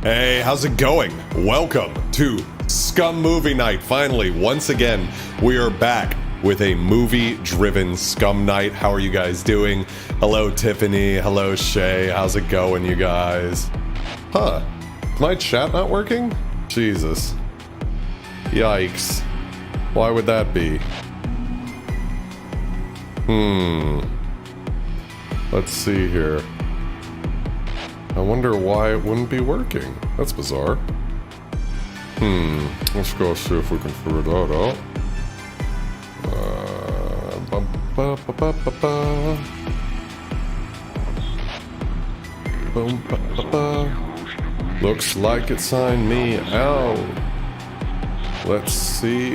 Hey, how's it going? Welcome to SCUM Movie Night. Finally, once again, we are back with a movie-driven SCUM night. How are you guys doing? Hello, Tiffany. Hello, Shay. How's it going, you guys? Huh. Is my chat not working? Jesus. Yikes. Why would that be? Let's see here. I wonder why it wouldn't be working. That's bizarre. Let's go see if we can figure that out. Looks like it signed me out. Let's see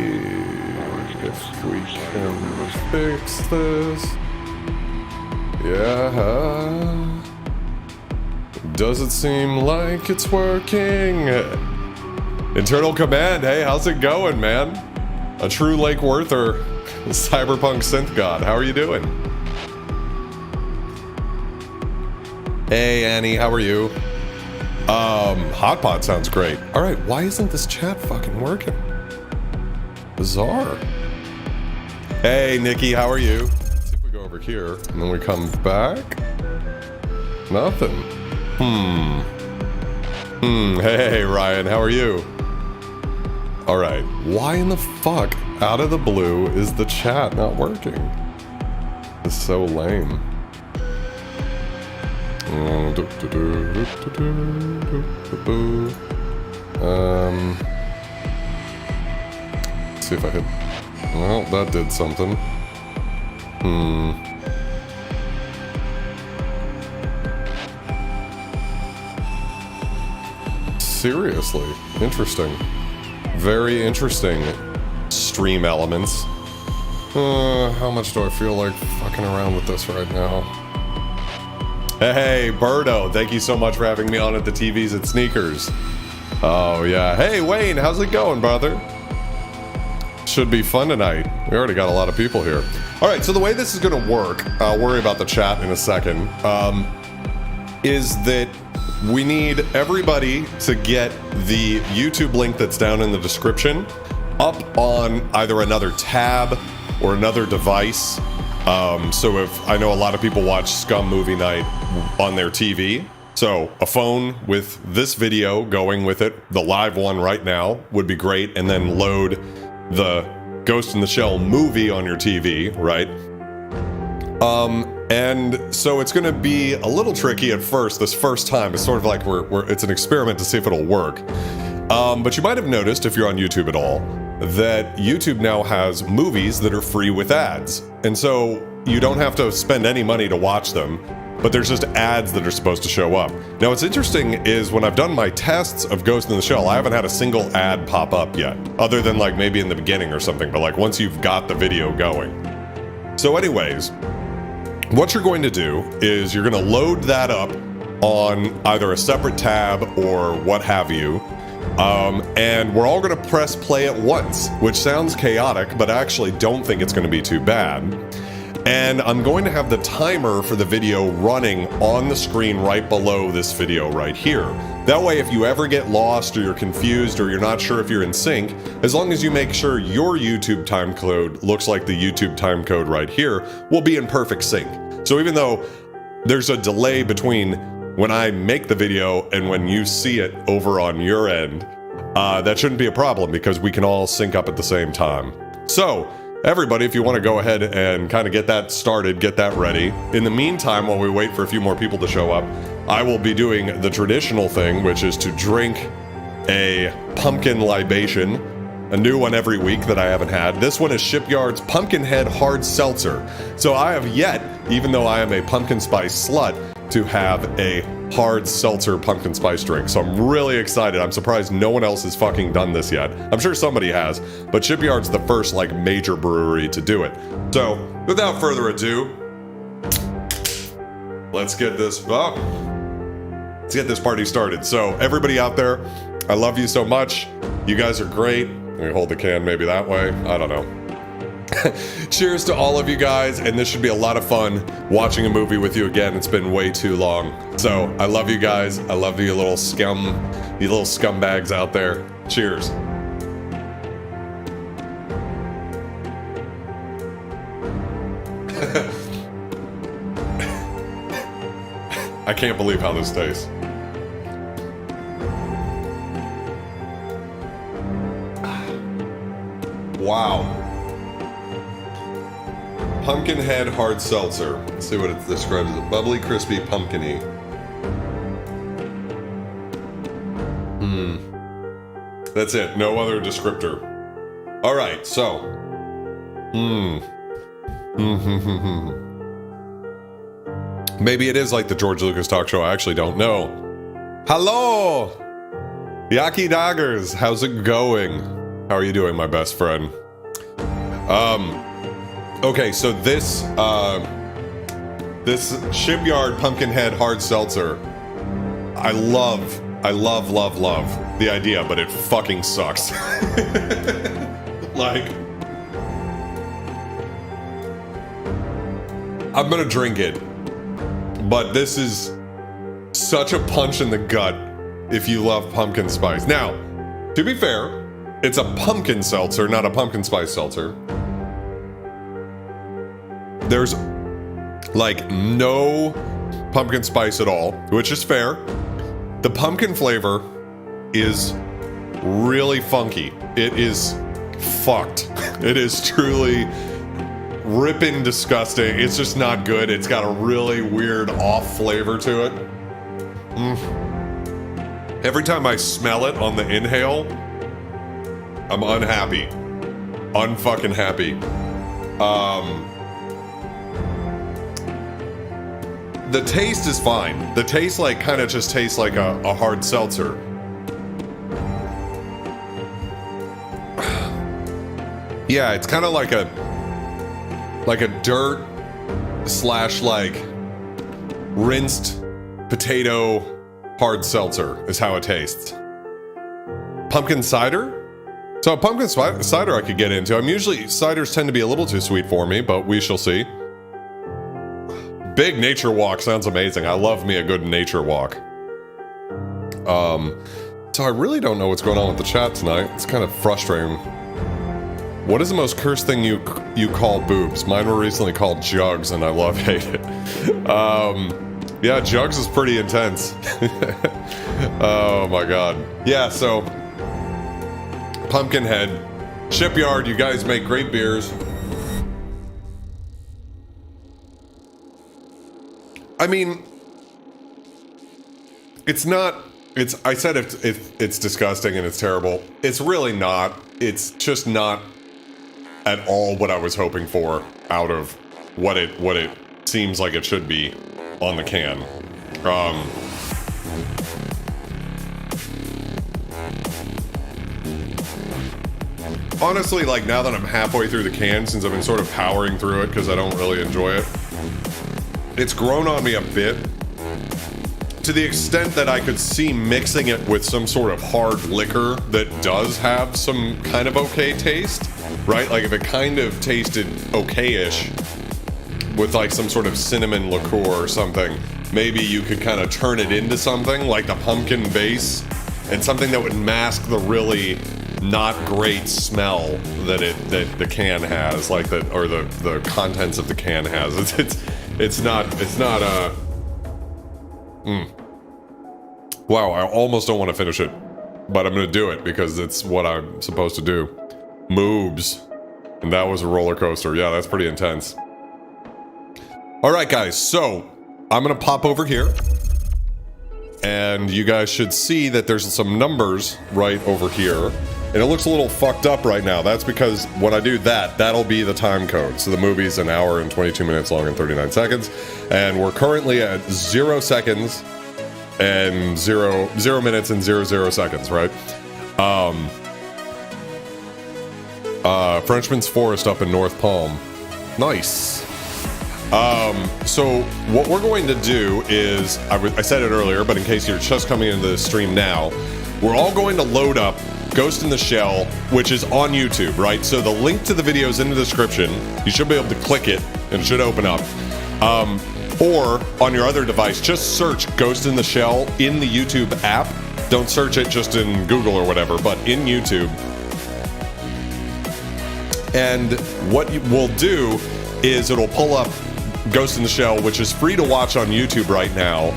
if we can fix this. Yeah. Does it seem like it's working? Internal command, hey, how's it going, man? A true Lake Worther, cyberpunk synth god, how are you doing? Hey, Annie, how are you? Hotpot sounds great. All right, why isn't this chat fucking working? Bizarre. Hey, Nikki, how are you? Let's see if we go over here, and then we come back. Nothing. Hey, Ryan, how are you? All right, why in the fuck, out of the blue, is the chat not working? It's so lame. Let's see if I hit... Well, that did something. Seriously, interesting. Very interesting stream elements. How much do I feel like fucking around with this right now? Hey, Birdo, thank you so much for having me on at the TVs and Sneakers. Oh, yeah. Hey, Wayne, how's it going, brother? Should be fun tonight. We already got a lot of people here. All right, so the way this is going to work, I'll worry about the chat in a second, is that we need everybody to get the YouTube link that's down in the description up on either another tab or another device. So if I know a lot of people watch SCUM Movie Night on their TV, so a phone with this video going with it, the live one right now, would be great, and then load the Ghost in the Shell movie on your TV, right? And so it's going to be a little tricky at first, this first time. It's sort of like it's an experiment to see if it'll work. But you might have noticed, if you're on YouTube at all, that YouTube now has movies that are free with ads. And so you don't have to spend any money to watch them, but there's just ads that are supposed to show up. Now, what's interesting is when I've done my tests of Ghost in the Shell, I haven't had a single ad pop up yet, other than like maybe in the beginning or something, but like once you've got the video going. So anyways, what you're going to do is you're going to load that up on either a separate tab or what have you. And we're all going to press play at once, which sounds chaotic, but I actually don't think it's going to be too bad. And I'm going to have the timer for the video running on the screen right below this video right here. That way, if you ever get lost or you're confused or you're not sure if you're in sync, as long as you make sure your YouTube time code looks like the YouTube time code right here, we'll be in perfect sync. So even though there's a delay between when I make the video and when you see it over on your end, that shouldn't be a problem because we can all sync up at the same time. So, everybody, if you want to go ahead and kind of get that started, get that ready. In the meantime, while we wait for a few more people to show up, I will be doing the traditional thing, which is to drink a pumpkin libation, a new one every week that I haven't had. This one is Shipyard's Pumpkinhead Hard Seltzer. So I have yet, even though I am a pumpkin spice slut, to have a hard seltzer pumpkin spice drink. So I'm really excited. I'm surprised no one else has fucking done this yet. I'm sure somebody has, but Shipyard's the first like major brewery to do it. So without further ado, let's get this party started. So everybody out there, I love you so much. You guys are great. Let me hold the can maybe that way. I don't know. Cheers to all of you guys, and this should be a lot of fun watching a movie with you again. It's been way too long. So I love you guys. I love you little scumbags out there. Cheers. I can't believe how this tastes. Wow. Pumpkinhead hard seltzer. Let's see what it describes as. Bubbly, crispy, pumpkiny. That's it. No other descriptor. All right, so. Maybe it is like the George Lucas talk show. I actually don't know. Hello! Yaki Daggers, how's it going? How are you doing, my best friend? Okay, so this Shipyard Pumpkinhead hard seltzer, I love the idea, but it fucking sucks. Like, I'm gonna drink it, but this is such a punch in the gut if you love pumpkin spice. Now, to be fair, it's a pumpkin seltzer, not a pumpkin spice seltzer. There's like no pumpkin spice at all, which is fair. The pumpkin flavor is really funky. It is fucked. It is truly ripping disgusting. It's just not good. It's got a really weird off flavor to it. Every time I smell it on the inhale, I'm unhappy. Unfucking happy. The taste is fine. The taste like kind of just tastes like a hard seltzer. Yeah, it's kind of like a dirt / like rinsed potato hard seltzer is how it tastes. Pumpkin cider? So pumpkin cider I could get into. Ciders tend to be a little too sweet for me, but we shall see. Big nature walk sounds amazing. I love me a good nature walk. So I really don't know what's going on with the chat tonight. It's kind of frustrating. What is the most cursed thing you call boobs? Mine were recently called jugs, and I hate it. Yeah, jugs is pretty intense. Oh my god. Yeah, so Pumpkinhead, Shipyard, you guys make great beers. I mean, I said it's disgusting and it's terrible. It's really not. It's just not at all what I was hoping for out of what it seems like it should be on the can. Honestly, like now that I'm halfway through the can, since I've been sort of powering through it because I don't really enjoy it, it's grown on me a bit to the extent that I could see mixing it with some sort of hard liquor that does have some kind of okay taste, right? Like if it kind of tasted okay-ish with like some sort of cinnamon liqueur or something, maybe you could kind of turn it into something like the pumpkin base and something that would mask the really not great smell that the can has, like the contents of the can has. It's not Wow, I almost don't want to finish it, but I'm gonna do it because it's what I'm supposed to do. Moobs. And that was a roller coaster. Yeah, that's pretty intense. Alright guys, so I'm gonna pop over here. And you guys should see that there's some numbers right over here. And it looks a little fucked up right now. That's because when I do that, that'll be the time code. So the movie's an hour and 22 minutes long and 39 seconds. And we're currently at 0 seconds and 0 minutes and 00 seconds, right? Frenchman's Forest up in North Palm. Nice. So what we're going to do is, I said it earlier, but in case you're just coming into the stream now, we're all going to load up Ghost in the Shell, which is on YouTube, right? So the link to the video is in the description. You should be able to click it and it should open up. Or on your other device, just search Ghost in the Shell in the YouTube app. Don't search it just in Google or whatever, but in YouTube. And what we'll do is it'll pull up Ghost in the Shell, which is free to watch on YouTube right now.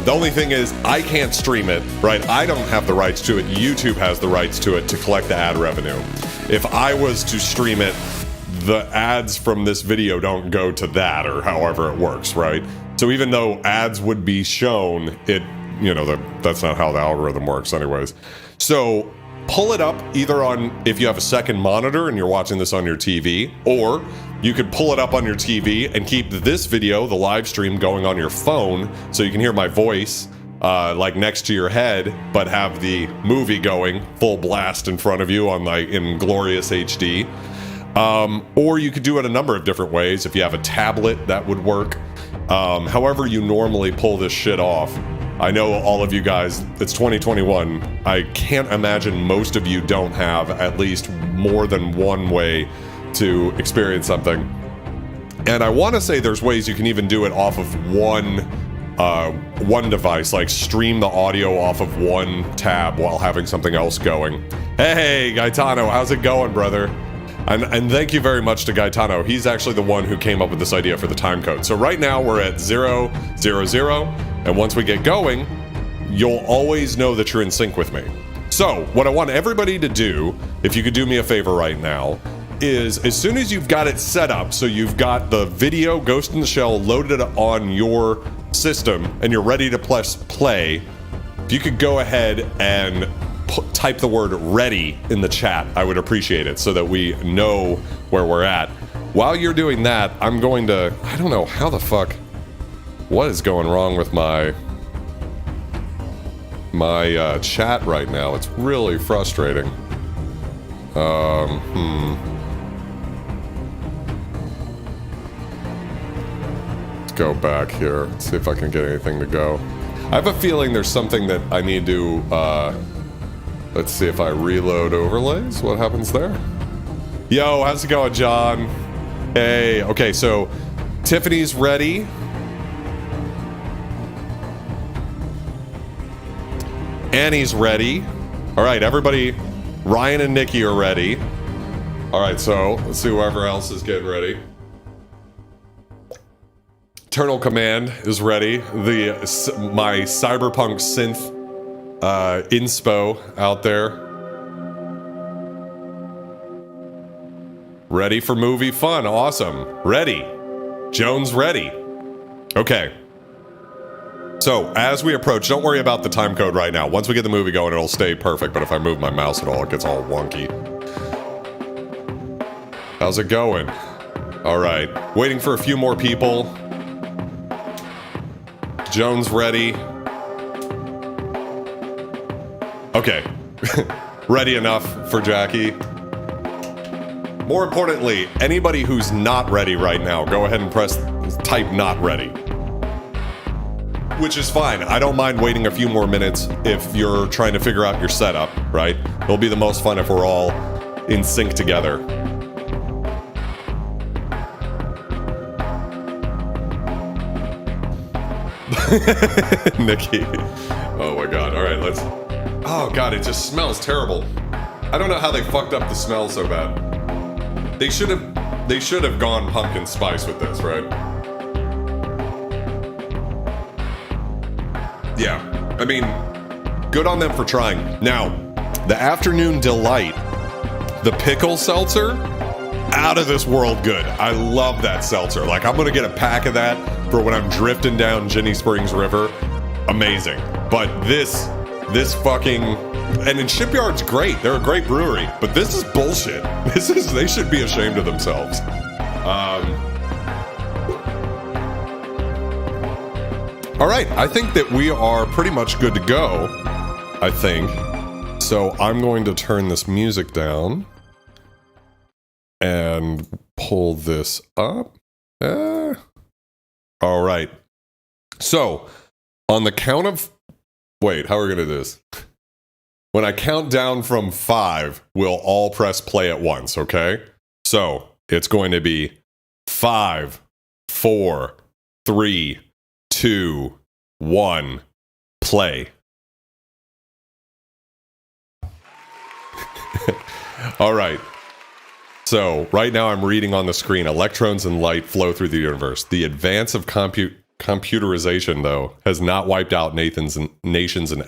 The only thing is I can't stream it, right? I don't have the rights to it. YouTube has the rights to it to collect the ad revenue. If I was to stream it, the ads from this video don't go to that, or however it works, right? So even though ads would be shown, it, you know, that's not how the algorithm works anyways. So pull it up either on, if you have a second monitor and you're watching this on your TV, or you could pull it up on your TV and keep this video, the live stream, going on your phone so you can hear my voice like next to your head, but have the movie going full blast in front of you on like in glorious HD. Or you could do it a number of different ways. If you have a tablet, that would work. However you normally pull this shit off. I know all of you guys, it's 2021. I can't imagine most of you don't have at least more than one way to experience something. And I want to say there's ways you can even do it off of one device, like stream the audio off of one tab while having something else going. Hey, Gaetano, how's it going, brother? And thank you very much to Gaetano. He's actually the one who came up with this idea for the time code. So right now we're at 000, and once we get going, you'll always know that you're in sync with me. So what I want everybody to do, if you could do me a favor right now, is as soon as you've got it set up, so you've got the video Ghost in the Shell loaded on your system and you're ready to press play, if you could go ahead and type the word ready in the chat, I would appreciate it so that we know where we're at. While you're doing that, I'm going to, I don't know how the fuck, what is going wrong with my chat right now? It's really frustrating. Let's go back here. Let's see if I can get anything to go. I have a feeling there's something that I need to, let's see if I reload overlays. What happens there? Yo, how's it going, John? Hey, okay, so Tiffany's ready. Annie's ready. All right, everybody, Ryan and Nikki are ready. All right, so let's see whoever else is getting ready. Eternal Command is ready. My cyberpunk synth inspo out there. Ready for movie fun. Awesome. Ready. Jones ready. Okay. So as we approach, don't worry about the time code right now. Once we get the movie going, it'll stay perfect. But if I move my mouse at all, it gets all wonky. How's it going? All right. Waiting for a few more people. Jones ready. Okay. Ready enough for Jackie. More importantly, anybody who's not ready right now, go ahead and type not ready. Which is fine. I don't mind waiting a few more minutes if you're trying to figure out your setup, right? It'll be the most fun if we're all in sync together. Nikki. Oh my god. All right, let's... Oh god, it just smells terrible. I don't know how they fucked up the smell so bad. They should have gone pumpkin spice with this, right? Yeah, I mean, good on them for trying. Now, the Afternoon Delight, the pickle seltzer, out of this world good. I love that seltzer. Like, I'm gonna get a pack of that for when I'm drifting down Ginny Springs River. Amazing. But this fucking, and in Shipyard's great. They're a great brewery, but this is bullshit. They should be ashamed of themselves. All right, I think that we are pretty much good to go, I think. So I'm going to turn this music down and pull this up. All right. So on the count of, wait, how are we going to do this? When I count down from 5, we'll all press play at once, okay? So it's going to be 5, 4, 3, 2, 1, play. All right. So right now I'm reading on the screen, electrons and light flow through the universe. The advance of computerization, though, has not wiped out nations and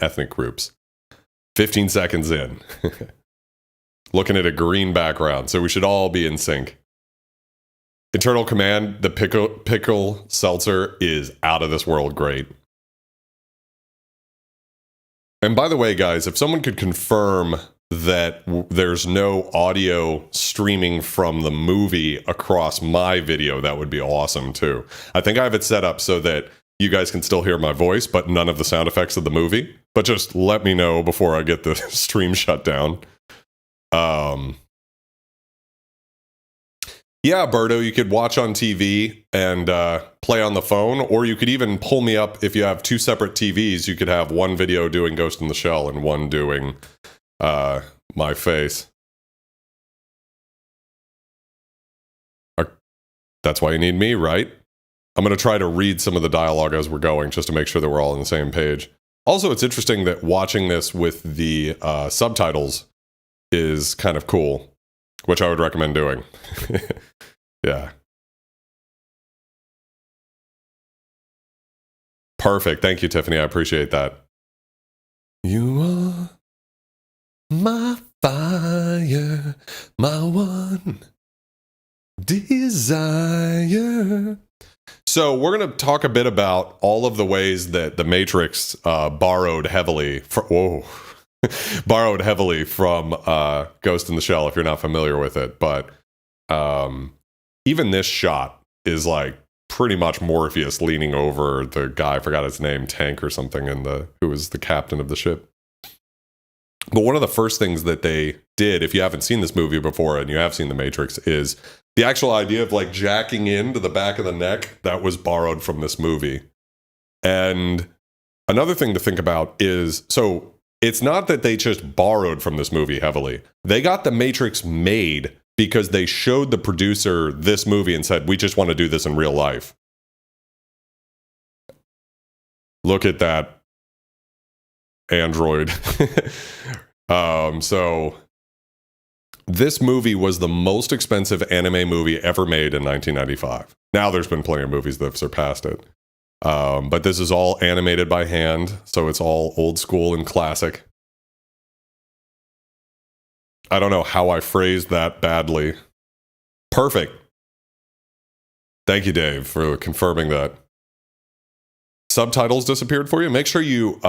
ethnic groups. 15 seconds in. Looking at a green background, so we should all be in sync. Internal command, the pickle seltzer is out of this world great. And by the way, guys, if someone could confirm that there's no audio streaming from the movie across my video, that would be awesome too. I think I have it set up so that you guys can still hear my voice, but none of the sound effects of the movie. But just let me know before I get the stream shut down. Yeah, Berto, you could watch on TV and play on the phone, or you could even pull me up if you have 2 separate TVs. You could have one video doing Ghost in the Shell and one doing my face. That's why you need me, right? I'm going to try to read some of the dialogue as we're going, just to make sure that we're all on the same page. Also, it's interesting that watching this with the subtitles is kind of cool, which I would recommend doing. Yeah. Perfect. Thank you, Tiffany. I appreciate that. You are my fire, my one desire. So we're going to talk a bit about all of the ways that the Matrix borrowed heavily from Ghost in the Shell, if you're not familiar with it. But even this shot is like pretty much Morpheus leaning over the guy, I forgot his name, Tank or something, who was the captain of the ship. But one of the first things that they did, if you haven't seen this movie before and you have seen The Matrix, is the actual idea of like jacking into the back of the neck. That was borrowed from this movie. And another thing to think about is, so it's not that they just borrowed from this movie heavily. They got The Matrix made because they showed the producer this movie and said, we just want to do this in real life. Look at that android. So this movie was the most expensive anime movie ever made in 1995. Now there's been plenty of movies that have surpassed it. But this is all animated by hand, so it's all old school and classic. I don't know how I phrased that badly. Perfect. Thank you, Dave, for confirming that. Subtitles disappeared for you? Make sure you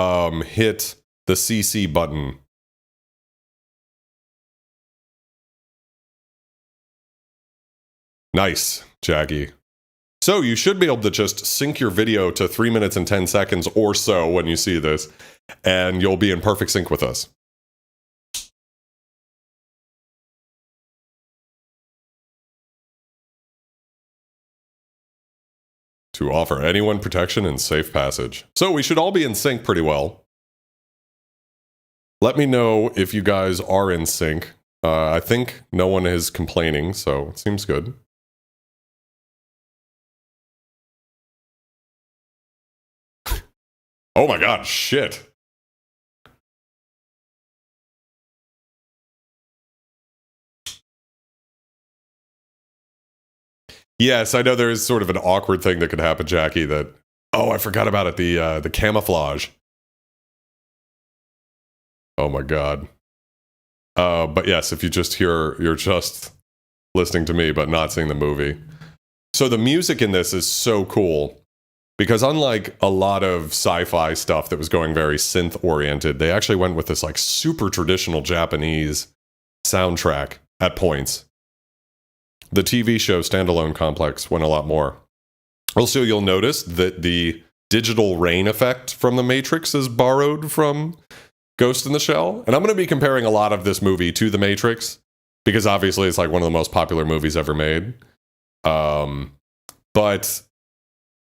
hit the CC button. Nice, Jackie. So you should be able to just sync your video to 3 minutes and 10 seconds or so when you see this, and you'll be in perfect sync with us. To offer anyone protection and safe passage. So we should all be in sync pretty well. Let me know if you guys are in sync. I think no one is complaining, so it seems good. Oh my god, shit. Yes, I know there is sort of an awkward thing that could happen, Jackie, that... Oh, I forgot about it, the camouflage. Oh my god. But yes, if you just hear... You're just listening to me, but not seeing the movie. So the music in this is so cool, because unlike a lot of sci-fi stuff that was going very synth-oriented, they actually went with this like super traditional Japanese soundtrack at points. The TV show Standalone Complex went a lot more. Also, you'll notice that the digital rain effect from The Matrix is borrowed from Ghost in the Shell. And I'm going to be comparing a lot of this movie to The Matrix, because obviously it's like one of the most popular movies ever made. But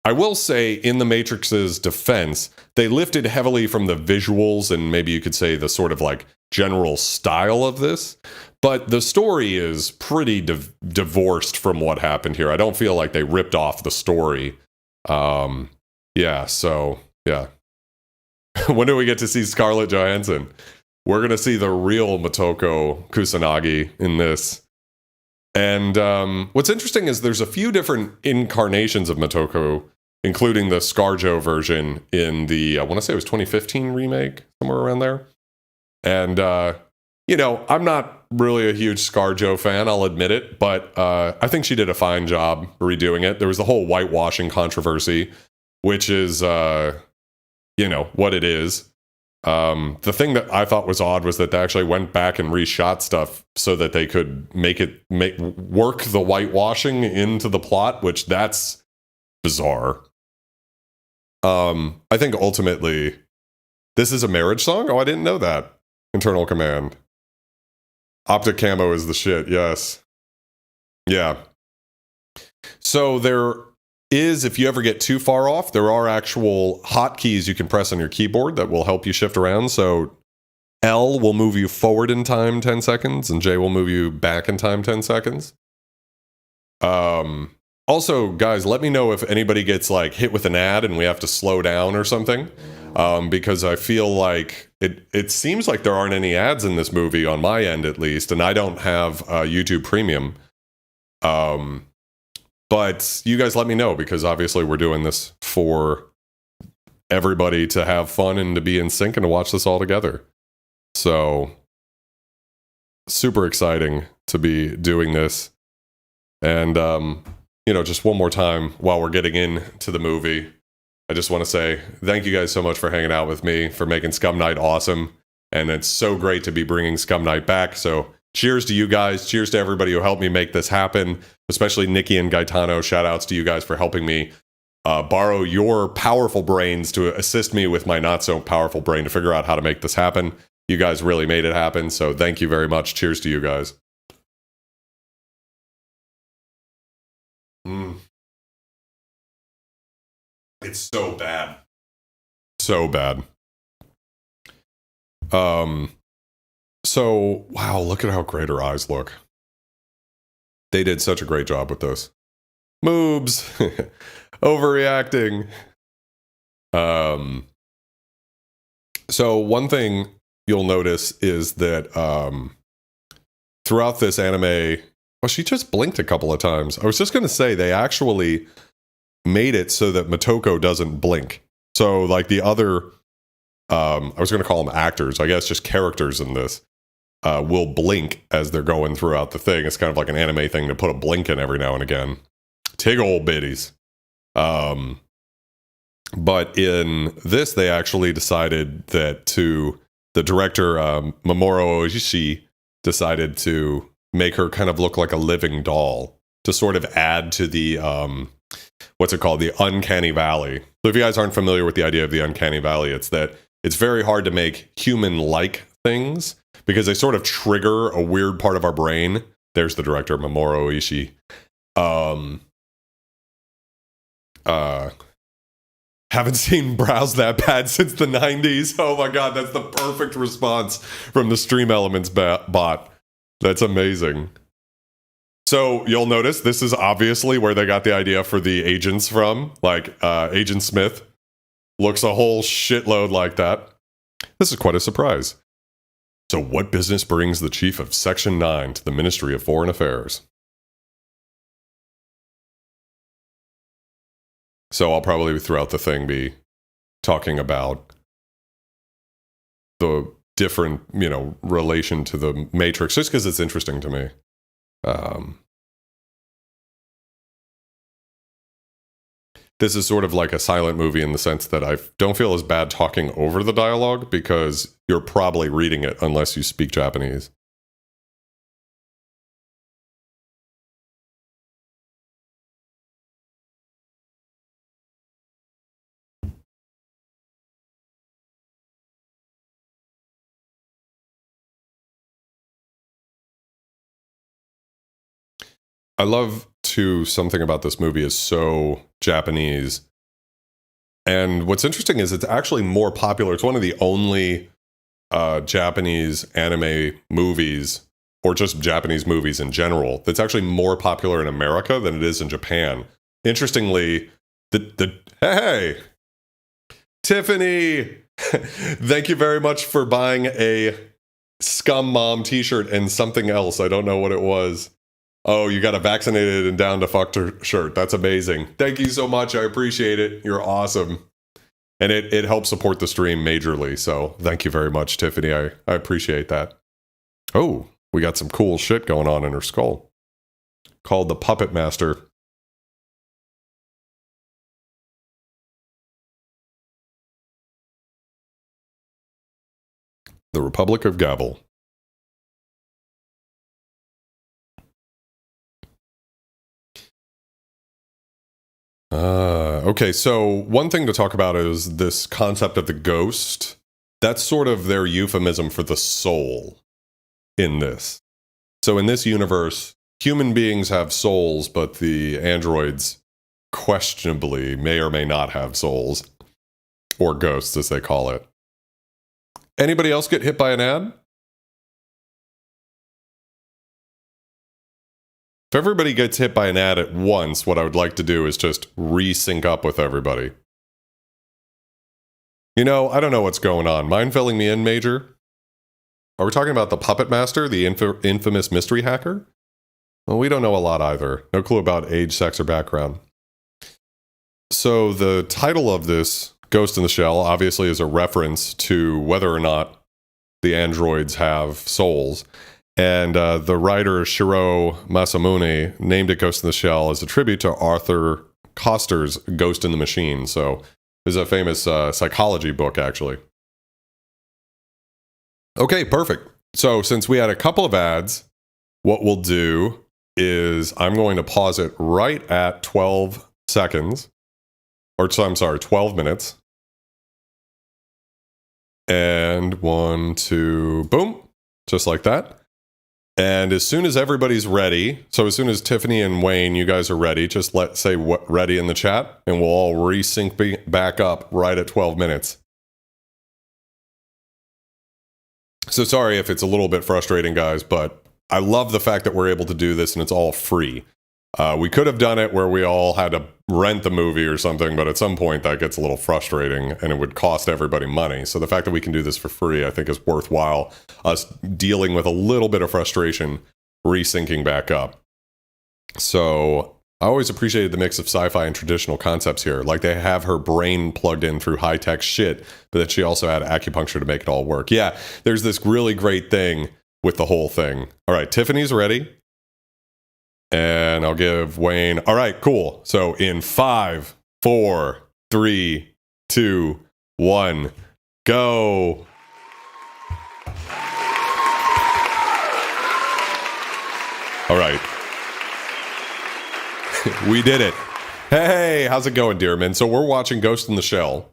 I will say, in the Matrix's defense, they lifted heavily from the visuals and maybe you could say the sort of like general style of this. But the story is pretty divorced from what happened here. I don't feel like they ripped off the story. Yeah, so, yeah. When do we get to see Scarlett Johansson? We're going to see the real Motoko Kusanagi in this. And what's interesting is there's a few different incarnations of Motoko, including the ScarJo version in the, I want to say it was 2015 remake, somewhere around there. And, you know, I'm not really a huge ScarJo fan, I'll admit it, but I think she did a fine job redoing it. There was the whole whitewashing controversy, which is, you know, what it is. The thing that I thought was odd was that they actually went back and reshot stuff so that they could work the whitewashing into the plot, which that's bizarre. I think ultimately this is a marriage song. Oh, I didn't know that. Internal Command. Optic camo is the shit. Yes. Yeah. So there is, if you ever get too far off, there are actual hotkeys you can press on your keyboard that will help you shift around. So L will move you forward in time 10 seconds, and J will move you back in time 10 seconds. Also, guys, let me know if anybody gets like hit with an ad and we have to slow down or something. Because I feel like it seems like there aren't any ads in this movie on my end, at least, and I don't have YouTube Premium. But you guys let me know, because obviously we're doing this for everybody to have fun and to be in sync and to watch this all together. So, super exciting to be doing this. And, you know, just one more time while we're getting into the movie, I just want to say thank you guys so much for hanging out with me, for making Scum Night awesome. And it's so great to be bringing Scum Night back. So cheers to you guys. Cheers to everybody who helped me make this happen, especially Nikki and Gaetano. Shout outs to you guys for helping me borrow your powerful brains to assist me with my not so powerful brain to figure out how to make this happen. You guys really made it happen. So thank you very much. Cheers to you guys. It's so bad. So bad. So, wow, look at how great her eyes look. They did such a great job with this. Moobs. Overreacting. So one thing you'll notice is that throughout this anime, well, she just blinked a couple of times. I was just going to say they actually made it so that Motoko doesn't blink. So like the other, I was going to call them actors, I guess just characters in this, will blink as they're going throughout the thing. It's kind of like an anime thing to put a blink in every now and again. Tig old biddies. But in this, they actually decided that the director, Mamoru Oshii, decided to make her kind of look like a living doll to sort of add to the, what's it called? The uncanny valley. So if you guys aren't familiar with the idea of the uncanny valley, it's that it's very hard to make human-like things because they sort of trigger a weird part of our brain. There's the director, Mamoru Oshii. Haven't seen Browse That Bad since the 90s. Oh my god, that's the perfect response from the Stream Elements bot. That's amazing. So you'll notice this is obviously where they got the idea for the agents from. Like Agent Smith looks a whole shitload like that. This is quite a surprise. So what business brings the chief of Section 9 to the Ministry of Foreign Affairs? So I'll probably throughout the thing be talking about the different, relation to the Matrix, just because it's interesting to me. This is sort of like a silent movie in the sense that I don't feel as bad talking over the dialogue because you're probably reading it unless you speak Japanese. I love, too, something about this movie is so Japanese And what's interesting is it's actually more popular. It's one of the only Japanese anime movies, or just Japanese movies in general, that's actually more popular in America than it is in Japan. Interestingly, hey, Tiffany, thank you very much for buying a Scum Mom t-shirt and something else. I don't know what it was. Oh, you got a vaccinated and down to fuck shirt. That's amazing. Thank you so much. I appreciate it. You're awesome. And it helps support the stream majorly. So thank you very much, Tiffany. I appreciate that. Oh, we got some cool shit going on in her skull. Called the Puppet Master. The Republic of Gabble. Okay, so one thing to talk about is this concept of the ghost. That's sort of their euphemism for the soul in this. So in this universe, human beings have souls, but the androids questionably may or may not have souls. Or ghosts, as they call it. Anybody else get hit by an ad? If everybody gets hit by an ad at once, what I would like to do is just resync up with everybody. You know, I don't know what's going on. Mind filling me in, Major? Are we talking about the Puppet Master, the infamous mystery hacker? Well, we don't know a lot either. No clue about age, sex, or background. So the title of this, Ghost in the Shell, obviously is a reference to whether or not the androids have souls. And the writer Shiro Masamune named it Ghost in the Shell as a tribute to Arthur Koster's Ghost in the Machine. So there's a famous psychology book, actually. Okay, perfect. So since we had a couple of ads, what we'll do is I'm going to pause it right at 12 seconds. Or, so I'm sorry, 12 minutes. And 1, 2, boom. Just like that. And as soon as everybody's ready, so as soon as Tiffany and Wayne, you guys are ready, just say what ready in the chat, and we'll all resync back up right at 12 minutes. So sorry if it's a little bit frustrating, guys, but I love the fact that we're able to do this and it's all free. We could have done it where we all had to rent the movie or something, but at some point that gets a little frustrating and it would cost everybody money. So the fact that we can do this for free, I think, is worthwhile. Us dealing with a little bit of frustration, resyncing back up. So I always appreciated the mix of sci-fi and traditional concepts here. Like they have her brain plugged in through high-tech shit, but that she also had acupuncture to make it all work. Yeah, there's this really great thing with the whole thing. All right, Tiffany's ready. And I'll give Wayne. All right, cool. So in 5, 4, 3, 2, 1, go. All right. We did it. Hey, how's it going, Dearman? So we're watching Ghost in the Shell.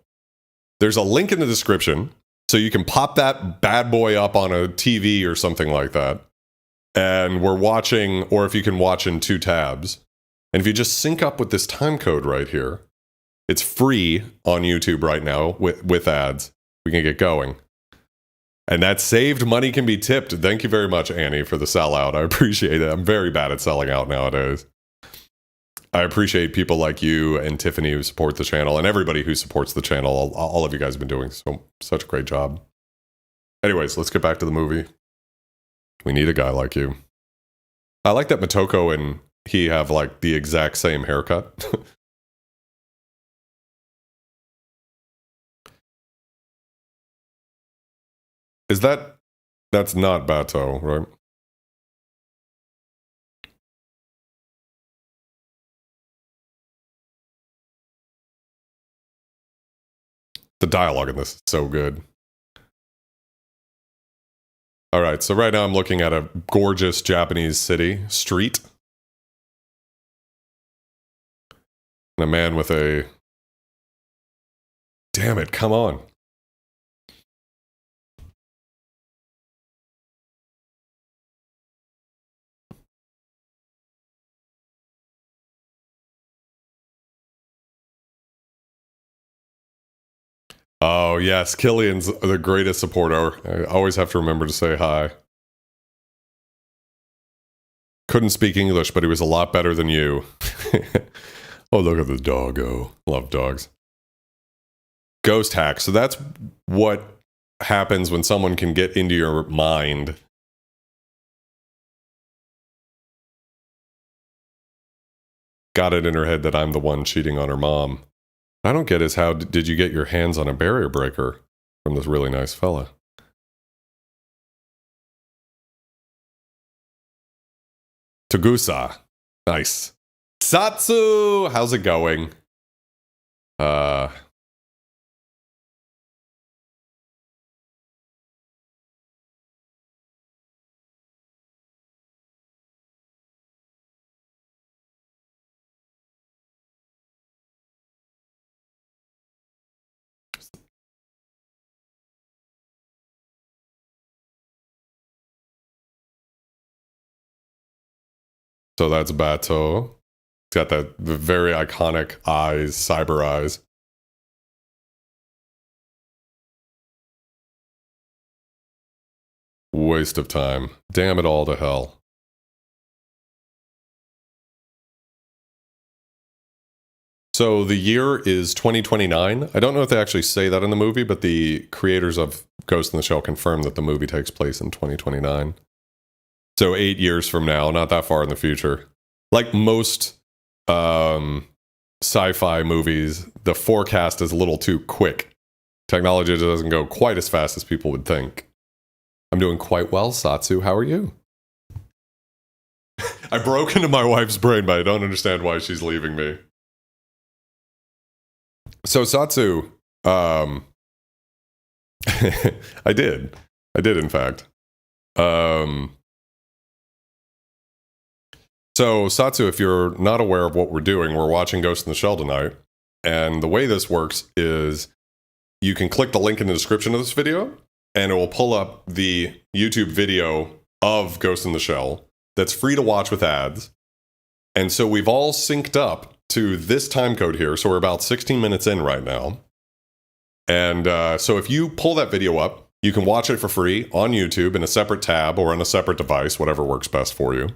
There's a link in the description, so you can pop that bad boy up on a TV or something like that. And we're watching, or if you can watch in 2 tabs. And if you just sync up with this time code right here, it's free on YouTube right now with ads. We can get going. And that saved money can be tipped. Thank you very much, Annie, for the sellout. I appreciate it. I'm very bad at selling out nowadays. I appreciate people like you and Tiffany who support the channel, and everybody who supports the channel. All of you guys have been doing such a great job. Anyways, let's get back to the movie. We need a guy like you. I like that Motoko and he have like the exact same haircut. That's not Bato, right? The dialogue in this is so good. All right, so right now I'm looking at a gorgeous Japanese street. And a man with a... Damn it, come on. Oh, yes. Killian's the greatest supporter. I always have to remember to say hi. Couldn't speak English, but he was a lot better than you. Oh, look at the doggo. Love dogs. Ghost hack. So that's what happens when someone can get into your mind. Got it in her head that I'm the one cheating on her mom. I don't get is how did you get your hands on a barrier breaker from this really nice fella? Togusa. Nice. Satsu! How's it going? Uh... So that's Bato. It's got the very iconic eyes, cyber eyes. Waste of time. Damn it all to hell. So the year is 2029. I don't know if they actually say that in the movie, but the creators of Ghost in the Shell confirm that the movie takes place in 2029. So 8 years from now, not that far in the future. Like most sci-fi movies, the forecast is a little too quick. Technology doesn't go quite as fast as people would think. I'm doing quite well, Satsu. How are you? I broke into my wife's brain, but I don't understand why she's leaving me. So Satsu, I did, in fact. So Satsu, if you're not aware of what we're doing, we're watching Ghost in the Shell tonight. And the way this works is you can click the link in the description of this video, and it will pull up the YouTube video of Ghost in the Shell that's free to watch with ads. And so we've all synced up to this time code here. So we're about 16 minutes in right now. And so if you pull that video up, you can watch it for free on YouTube in a separate tab or on a separate device, whatever works best for you.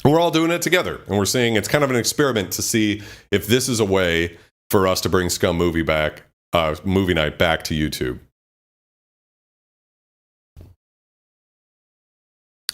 And we're all doing it together. And we're seeing it's kind of an experiment to see if this is a way for us to bring SCUM movie night back to YouTube.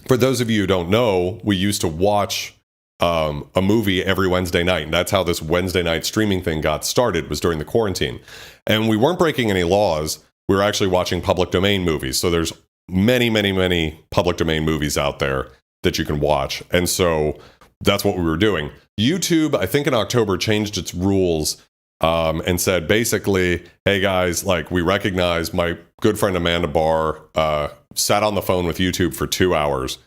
For those of you who don't know, we used to watch a movie every Wednesday night. And that's how this Wednesday night streaming thing got started, was during the quarantine. And we weren't breaking any laws. We were actually watching public domain movies. So there's many, many, many public domain movies out there that you can watch. And so that's what we were doing. YouTube, I think in October, changed its rules and said basically, hey guys, like, we recognize my good friend Amanda Barr sat on the phone with YouTube for 2 hours.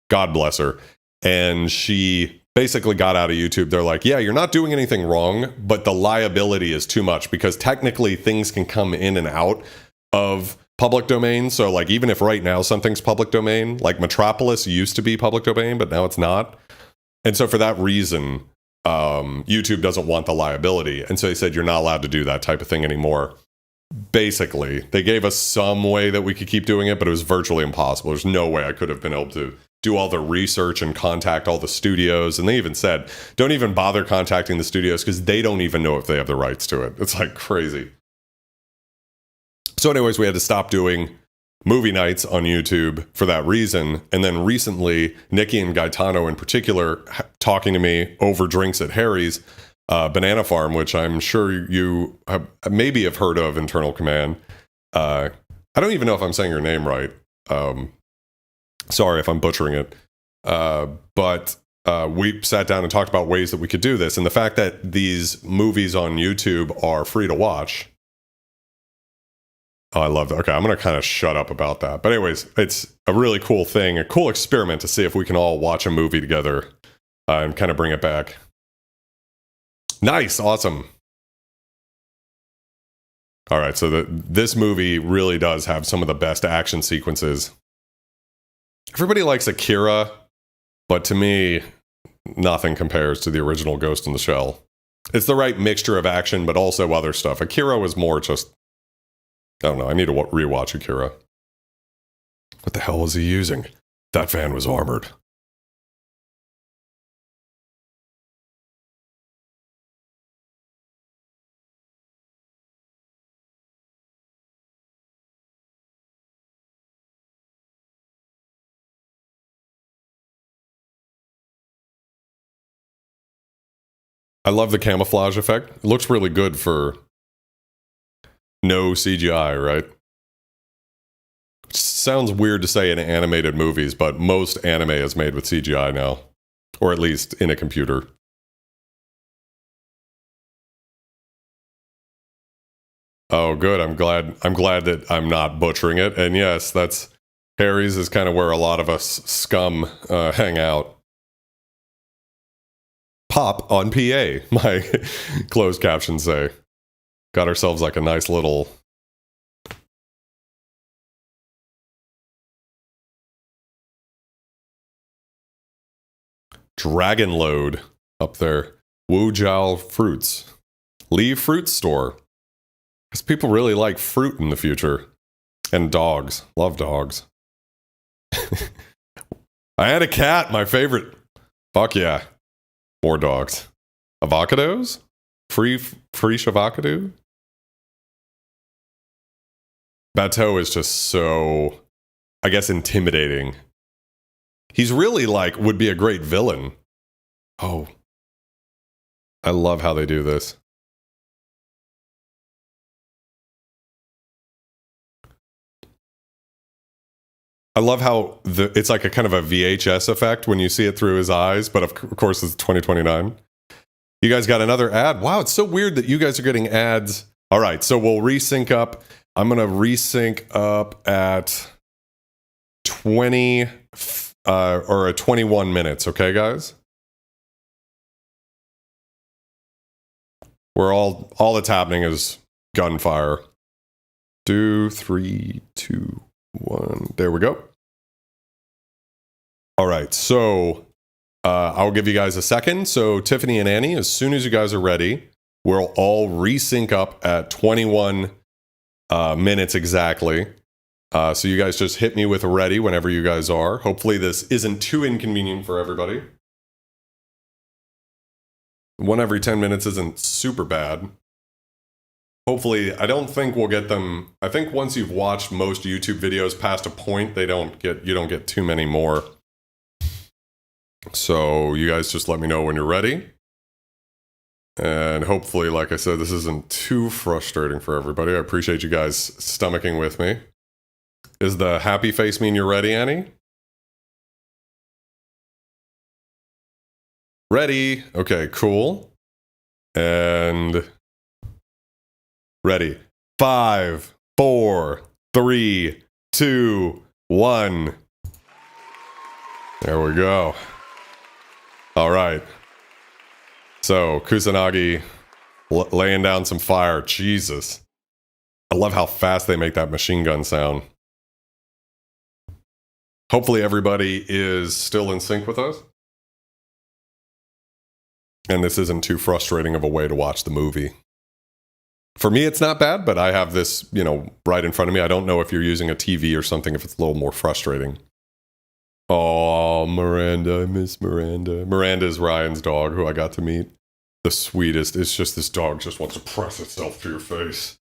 God bless her. And she basically got out of YouTube. They're like, yeah, you're not doing anything wrong, but the liability is too much because technically things can come in and out of public domain. So like, even if right now something's public domain, like Metropolis used to be public domain, but now it's not. And so for that reason, YouTube doesn't want the liability. And so they said, you're not allowed to do that type of thing anymore. Basically, they gave us some way that we could keep doing it, but it was virtually impossible. There's no way I could have been able to do all the research and contact all the studios. And they even said, don't even bother contacting the studios because they don't even know if they have the rights to it. It's like crazy. So anyways, we had to stop doing movie nights on YouTube for that reason. And then recently, Nikki and Gaetano in particular, talking to me over drinks at Harry's Banana Farm, which I'm sure you maybe have heard of, Internal Command. I don't even know if I'm saying your name right. Sorry if I'm butchering it. But we sat down and talked about ways that we could do this. And the fact that these movies on YouTube are free to watch. Oh, I love that. Okay, I'm going to kind of shut up about that. But anyways, it's a really cool thing, a cool experiment to see if we can all watch a movie together and kind of bring it back. Nice, awesome. All right, so this movie really does have some of the best action sequences. Everybody likes Akira, but to me, nothing compares to the original Ghost in the Shell. It's the right mixture of action, but also other stuff. Akira was more just I don't know. I need to rewatch Akira. What the hell was he using? That van was armored. I love the camouflage effect. It looks really good for no CGI, right? Sounds weird to say in animated movies, but most anime is made with CGI now, or at least in a computer. Oh, good. I'm glad. I'm glad that I'm not butchering it. And yes, that's Harry's is kind of where a lot of us scum hang out. Pop on PA, my closed captions say. Got ourselves like a nice little dragon load up there. Wujiao Fruits. Lee Fruit Store. Because people really like fruit in the future. And dogs. Love dogs. I had a cat, my favorite. Fuck yeah. More dogs. Avocados? Free avocado? Bateau is just so, I guess, intimidating. He's really like, would be a great villain. Oh. I love how they do this. I love how it's like a kind of a VHS effect when you see it through his eyes, but of course it's 2029. You guys got another ad. Wow, it's so weird that you guys are getting ads. All right, so we'll resync up. I'm going to resync up at 20 or 21 minutes, okay, guys? We're all that's happening is gunfire. 2, 3, 2, 1. There we go. All right, so I'll give you guys a second. So Tiffany and Annie, as soon as you guys are ready, we'll all resync up at 21 minutes exactly. So you guys just hit me with ready whenever you guys are. Hopefully this isn't too inconvenient for everybody. 1 every 10 minutes isn't super bad. Hopefully, I don't think we'll get them. I think once you've watched most YouTube videos past a point, you don't get too many more. So you guys just let me know when you're ready. And hopefully, like I said, this isn't too frustrating for everybody. I appreciate you guys stomaching with me. Is the happy face mean you're ready, Annie? Ready. Okay, cool. And ready. 5, 4, 3, 2, 1. There we go. All right. So, Kusanagi laying down some fire. Jesus. I love how fast they make that machine gun sound. Hopefully everybody is still in sync with us. And this isn't too frustrating of a way to watch the movie. For me, it's not bad, but I have this, right in front of me. I don't know if you're using a TV or something, if it's a little more frustrating. Oh, Miranda. I miss Miranda. Miranda is Ryan's dog, who I got to meet. The sweetest. It's just this dog just wants to press itself to your face.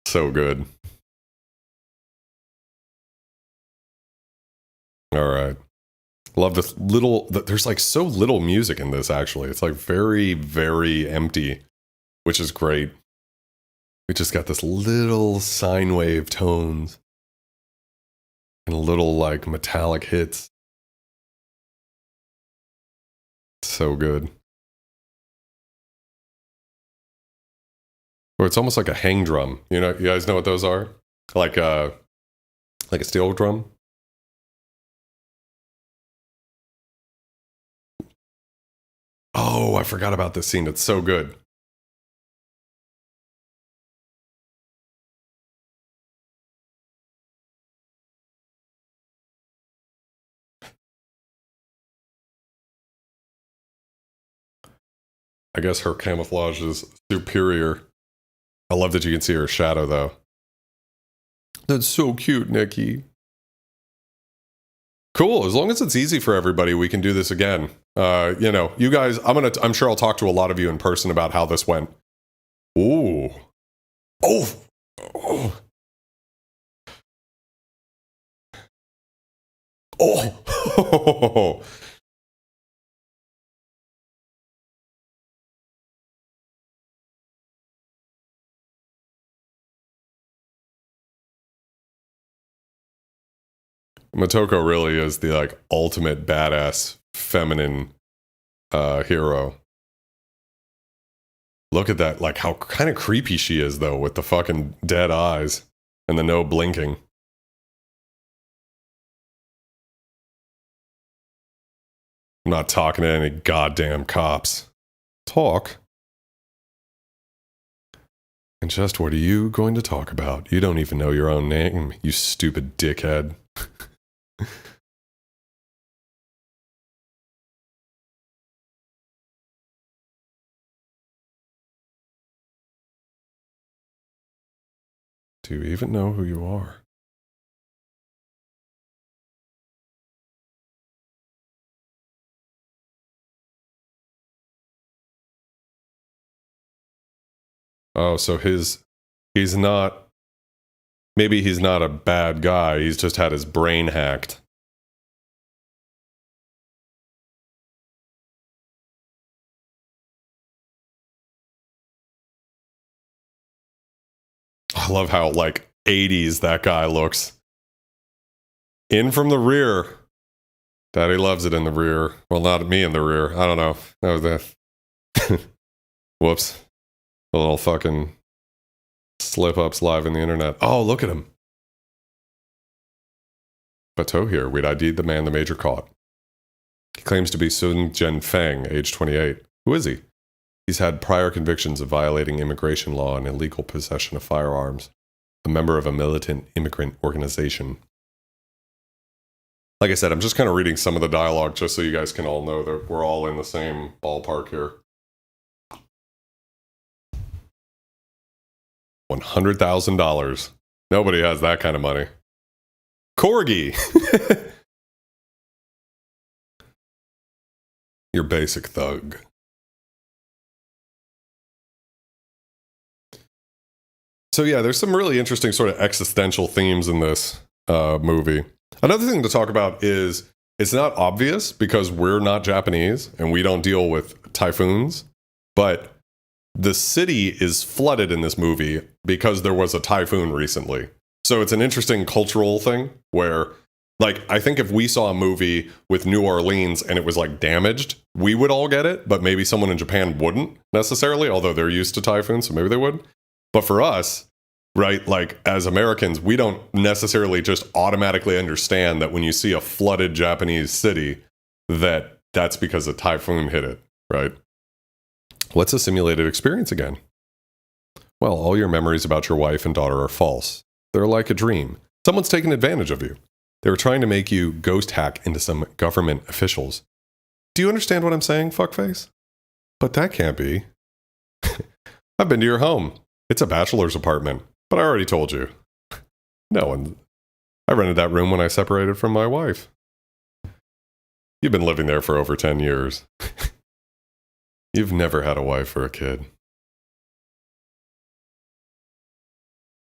So good. All right. Love this there's like so little music in this, actually. It's like very, very empty, which is great. We just got this little sine wave tones and little like metallic hits. So good. Or it's almost like a hang drum. You guys know what those are? Like a steel drum? Oh, I forgot about this scene. It's so good. I guess her camouflage is superior. I love that you can see her shadow, though. That's so cute, Nikki. Cool. As long as it's easy for everybody, we can do this again. You know, you guys, I'm sure I'll talk to a lot of you in person about how this went. Ooh. Oh. Oh. Oh. Motoko really is the like ultimate badass feminine hero. Look at that, like how kind of creepy she is though, with the fucking dead eyes and the no blinking. I'm not talking to any goddamn cops. Talk? And just what are you going to talk about? You don't even know your own name, you stupid dickhead. Do you even know who you are? Oh, so he's not, maybe he's not a bad guy, he's just had his brain hacked. I love how, like, 80s that guy looks. In from the rear. Daddy loves it in the rear. Well, not me in the rear. I don't know. That was that. Whoops. A little fucking slip-ups live in the internet. Oh, look at him. Bateau here. We'd ID'd the man the major caught. He claims to be Sun Jian Feng, age 28. Who is he? He's had prior convictions of violating immigration law and illegal possession of firearms. A member of a militant immigrant organization. Like I said, I'm just kind of reading some of the dialogue just so you guys can all know that we're all in the same ballpark here. $100,000. Nobody has that kind of money. Corgi! Your basic thug. So yeah, there's some really interesting sort of existential themes in this movie. Another thing to talk about is it's not obvious because we're not Japanese and we don't deal with typhoons, but the city is flooded in this movie because there was a typhoon recently. So it's an interesting cultural thing where, like, I think if we saw a movie with New Orleans and it was like damaged, we would all get it, but maybe someone in Japan wouldn't necessarily, although they're used to typhoons, so maybe they would. But for us, right, like as Americans, we don't necessarily just automatically understand that when you see a flooded Japanese city, that's because a typhoon hit it, right? What's a simulated experience again? Well, all your memories about your wife and daughter are false. They're like a dream. Someone's taken advantage of you. They were trying to make you ghost hack into some government officials. Do you understand what I'm saying, fuckface? But that can't be. I've been to your home. It's a bachelor's apartment, but I already told you. No, and I rented that room when I separated from my wife. You've been living there for over 10 years. You've never had a wife or a kid.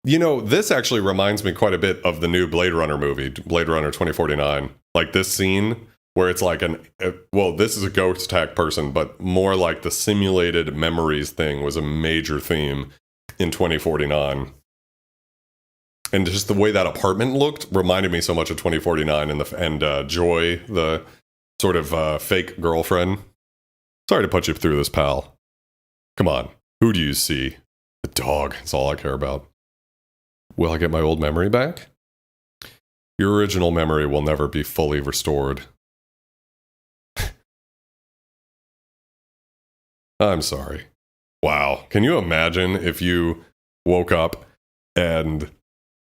You know, this actually reminds me quite a bit of the new Blade Runner movie, Blade Runner 2049. Like this scene where it's like this is a ghost hack person, but more like the simulated memories thing was a major theme in 2049. And just the way that apartment looked reminded me so much of 2049 and Joy, the sort of fake girlfriend. Sorry to put you through this, pal. Come on, who do you see? The dog, that's all I care about. Will I get my old memory back? Your original memory will never be fully restored. I'm sorry. Wow, can you imagine if you woke up and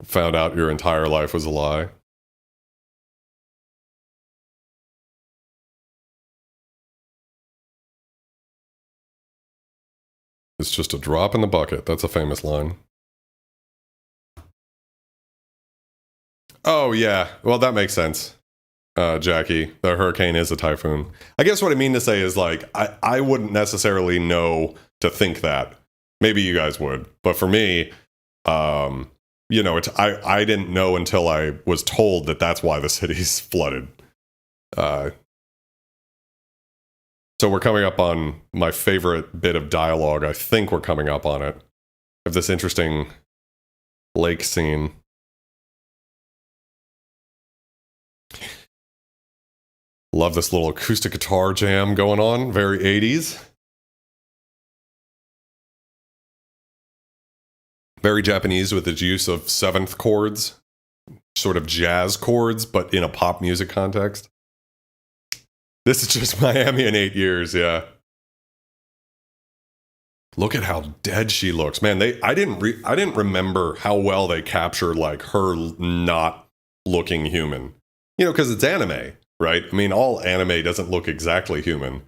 found out your entire life was a lie? is just a drop in the bucket. That's a famous line. Oh, yeah. Well, that makes sense, Jackie. The hurricane is a typhoon. I guess what I mean to say is, like, I wouldn't necessarily know to think that. Maybe you guys would. But for me, you know, I didn't know until I was told that that's why the city's flooded. So we're coming up on my favorite bit of dialogue. I think we're coming up on it. Of this interesting lake scene. Love this little acoustic guitar jam going on. Very 80s. Very Japanese with its use of seventh chords. Sort of jazz chords, but in a pop music context. This is just Miami in 8 years, yeah. Look at how dead she looks, man. I didn't remember how well they captured like her not looking human. You know, because it's anime, right? I mean, all anime doesn't look exactly human.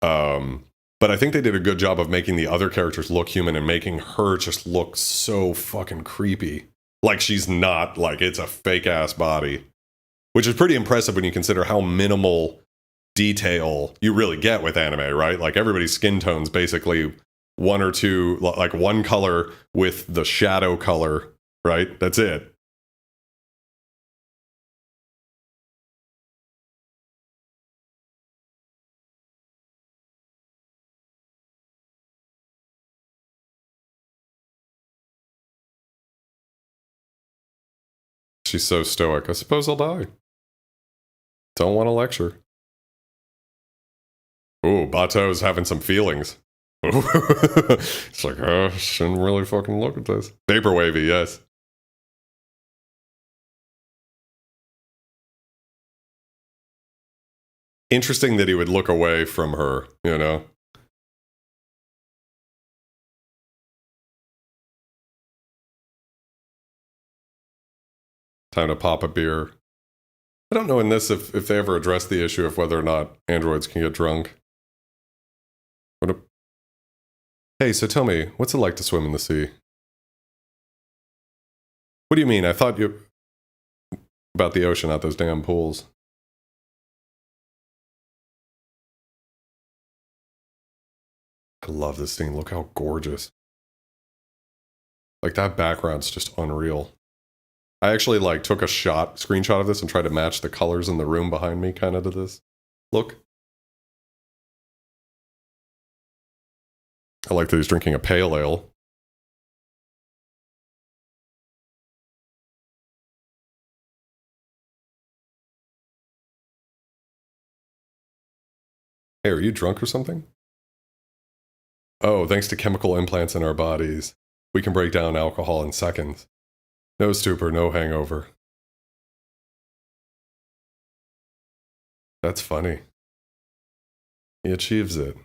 But I think they did a good job of making the other characters look human and making her just look so fucking creepy. Like she's not, like it's a fake ass body, which is pretty impressive when you consider how minimal detail you really get with anime, right? Like everybody's skin tone's basically one or two, like one color with the shadow color, right? That's it. She's so stoic. I suppose I'll die. Don't want to lecture. Ooh, Bato's having some feelings. It's like, oh, shouldn't really fucking look at this. Vaporwavy, yes. Interesting that he would look away from her, you know? Time to pop a beer. I don't know in this if they ever address the issue of whether or not androids can get drunk. What a... Hey, so tell me, what's it like to swim in the sea? What do you mean? I thought you... About the ocean, not those damn pools. I love this scene. Look how gorgeous. Like, that background's just unreal. I actually, like, took a screenshot of this and tried to match the colors in the room behind me kind of to this look. I like that he's drinking a pale ale. Hey, are you drunk or something? Oh, thanks to chemical implants in our bodies, we can break down alcohol in seconds. No stupor, no hangover. That's funny. He achieves it.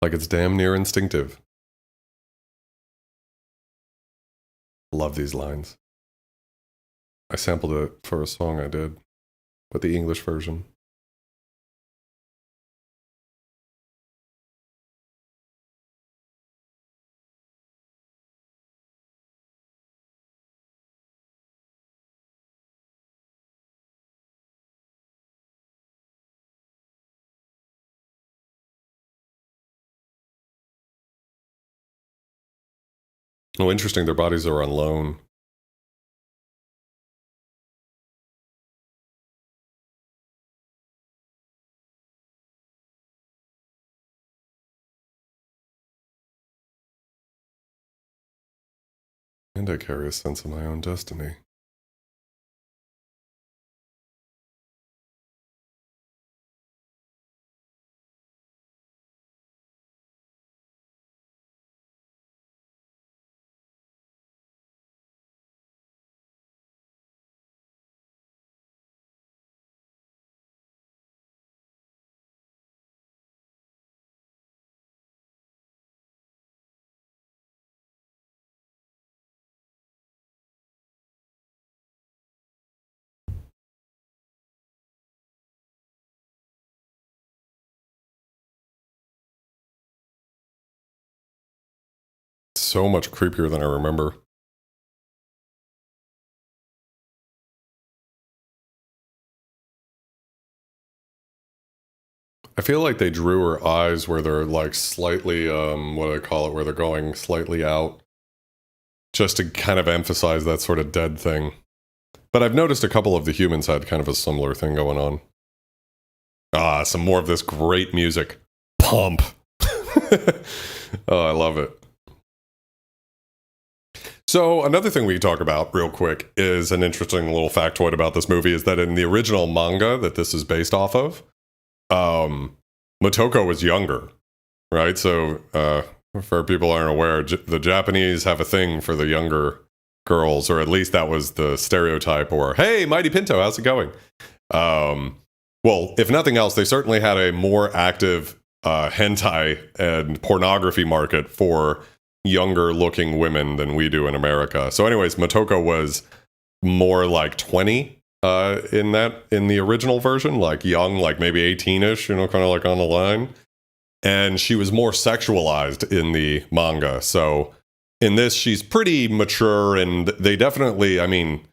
Like it's damn near instinctive. Love these lines. I sampled it for a song I did, but the English version. Oh, interesting. Their bodies are on loan. And I carry a sense of my own destiny. so much creepier than I remember. I feel like they drew her eyes where they're like slightly, what do I call it, where they're going slightly out, just to kind of emphasize that sort of dead thing. But I've noticed a couple of the humans had kind of a similar thing going on. Ah, some more of this great music. Pump. Oh, I love it. So another thing we can talk about real quick is an interesting little factoid about this movie is that in the original manga that this is based off of, Motoko was younger, right? So for people who aren't aware, the Japanese have a thing for the younger girls, or at least that was the stereotype, or, hey, Mighty Pinto, how's it going? Well, if nothing else, they certainly had a more active hentai and pornography market for younger looking women than we do in America. So anyways, Motoko was more like 20 in the original version, like young, like maybe 18ish, kind of like on the line. And she was more sexualized in the manga. So in this, she's pretty mature, and they definitely, I mean,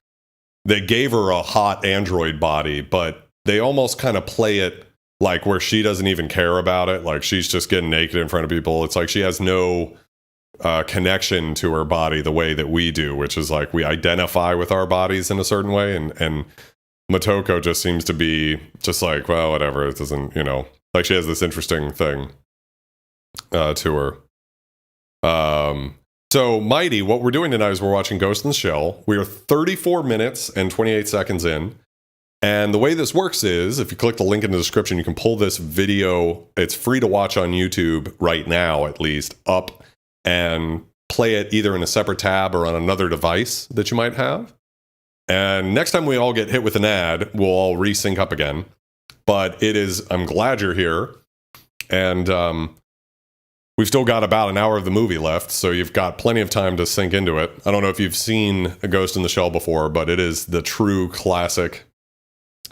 they gave her a hot android body, but they almost kind of play it like where she doesn't even care about it. Like she's just getting naked in front of people. It's like she has no connection to her body the way that we do, which is like we identify with our bodies in a certain way. And Motoko just seems to be just like, well, whatever. It doesn't, like she has this interesting thing to her. So Mighty, what we're doing tonight is we're watching Ghost in the Shell. We are 34 minutes and 28 seconds in. And the way this works is, if you click the link in the description, you can pull this video. It's free to watch on YouTube right now, at least, up and play it either in a separate tab or on another device that you might have. And next time we all get hit with an ad, we'll all resync up again. But I'm glad you're here. And we've still got about an hour of the movie left, so you've got plenty of time to sink into it. I don't know if you've seen A Ghost in the Shell before, but it is the true classic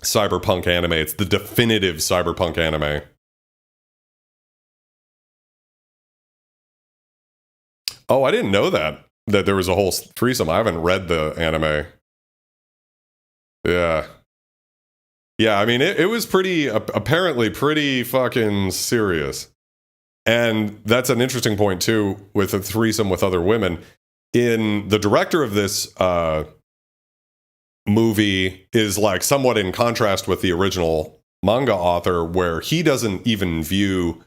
cyberpunk anime. It's the definitive cyberpunk anime. Oh, I didn't know that there was a whole threesome. I haven't read the anime. Yeah, I mean, it was apparently pretty fucking serious. And that's an interesting point too, with a threesome with other women. The director of this movie is like somewhat in contrast with the original manga author, where he doesn't even view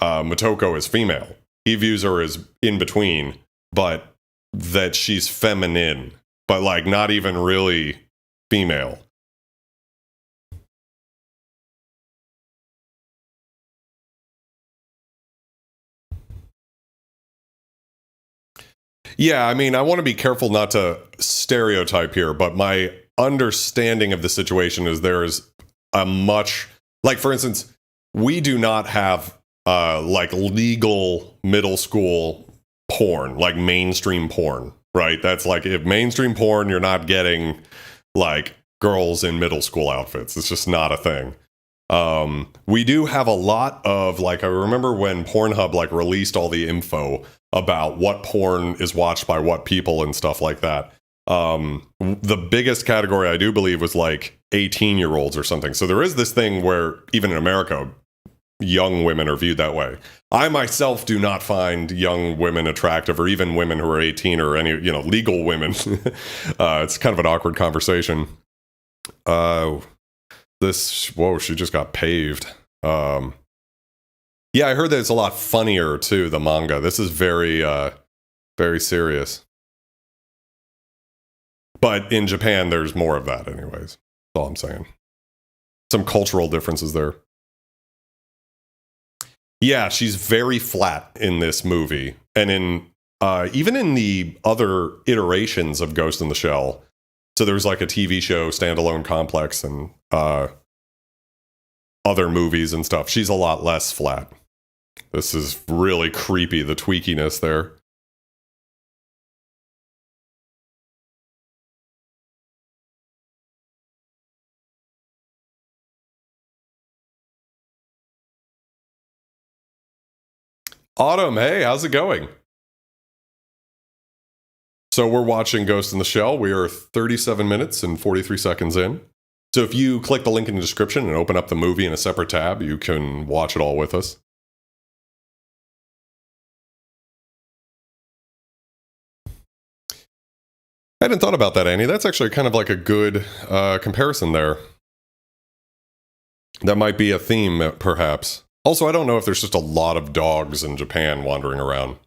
Motoko as female. He views her as in between, but that she's feminine, but like not even really female. Yeah, I mean, I want to be careful not to stereotype here, but my understanding of the situation is there is a much, like, for instance, we do not have like legal middle school porn, like mainstream porn, right? That's like, if mainstream porn, you're not getting like girls in middle school outfits. It's just not a thing. We do have a lot of, like, I remember when Pornhub like released all the info about what porn is watched by what people and stuff like that. The biggest category I do believe was like 18-year-olds or something. So there is this thing where even in America, young women are viewed that way. I myself do not find young women attractive, or even women who are 18 or any, legal women. It's kind of an awkward conversation. Whoa, she just got paved. Yeah, I heard that it's a lot funnier too, the manga. This is very, very serious. But in Japan, there's more of that anyways. That's all I'm saying. Some cultural differences there. Yeah, she's very flat in this movie. And in even in the other iterations of Ghost in the Shell. So there's like a TV show, standalone complex, and other movies and stuff. She's a lot less flat. This is really creepy, the tweakiness there. Autumn, hey, how's it going? So we're watching Ghost in the Shell. We are 37 minutes and 43 seconds in. So if you click the link in the description and open up the movie in a separate tab, you can watch it all with us. I hadn't thought about that, Annie. That's actually kind of like a good comparison there. That might be a theme, perhaps. Also, I don't know if there's just a lot of dogs in Japan wandering around.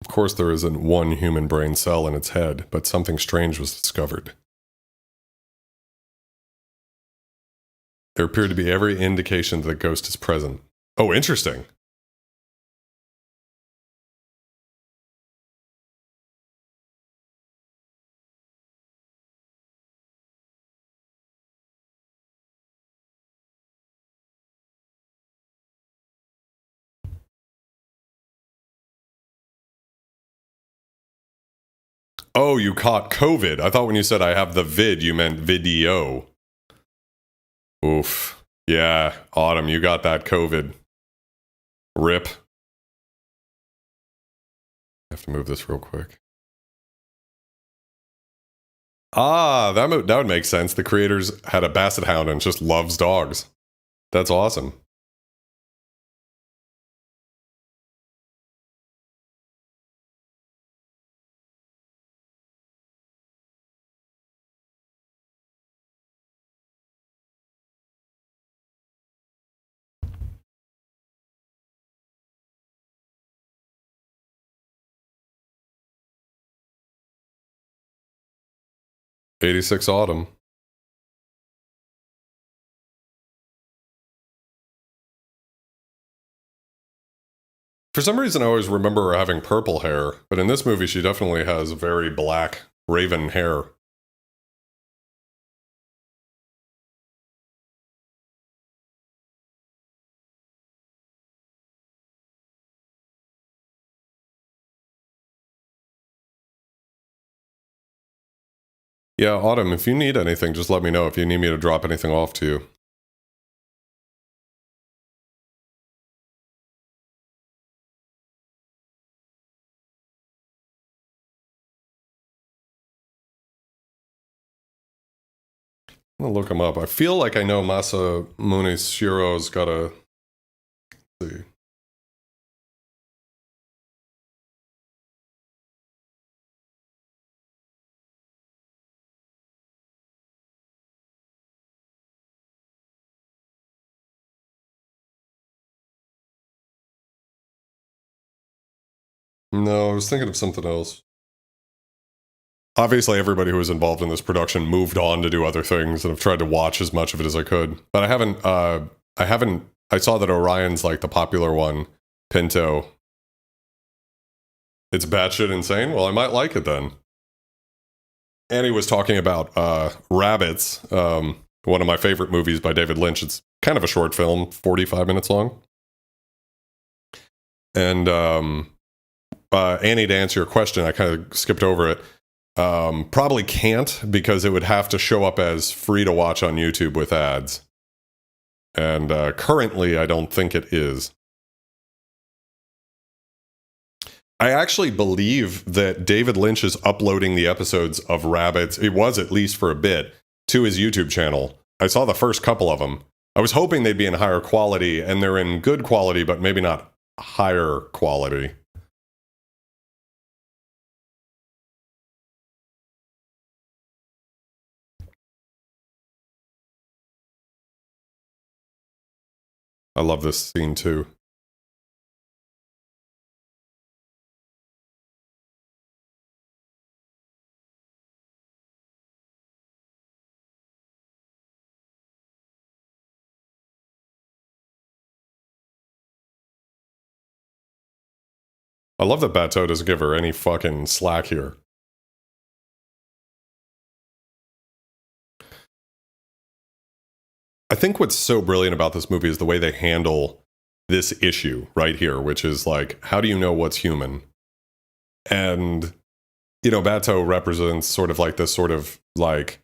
Of course, there isn't one human brain cell in its head, but something strange was discovered. There appeared to be every indication that the ghost is present. Oh, interesting. Oh, you caught COVID. I thought when you said I have the vid, you meant video. Oof. Yeah, Autumn, you got that COVID. Rip. I have to move this real quick. Ah, that would make sense. The creators had a basset hound and just loves dogs. That's awesome. '86 Autumn. For some reason, I always remember her having purple hair, but in this movie, she definitely has very black, raven hair. Yeah, Autumn, if you need anything, just let me know if you need me to drop anything off to you. I'm gonna look him up. I feel like I know Masamune Shiro's got a... Let's see. No, I was thinking of something else. Obviously, everybody who was involved in this production moved on to do other things, and I've tried to watch as much of it as I could. But I haven't, I saw that Orion's like the popular one, Pinto. It's batshit insane? Well, I might like it then. Annie was talking about Rabbits, one of my favorite movies by David Lynch. It's kind of a short film, 45 minutes long. And Annie, to answer your question, I kind of skipped over it. Probably can't, because it would have to show up as free to watch on YouTube with ads. And currently, I don't think it is. I actually believe that David Lynch is uploading the episodes of Rabbits, it was at least for a bit, to his YouTube channel. I saw the first couple of them. I was hoping they'd be in higher quality, and they're in good quality, but maybe not higher quality. I love this scene too. I love that Bateau doesn't give her any fucking slack here. I think what's so brilliant about this movie is the way they handle this issue right here, which is like, how do you know what's human? And, you know, Bato represents sort of like this sort of like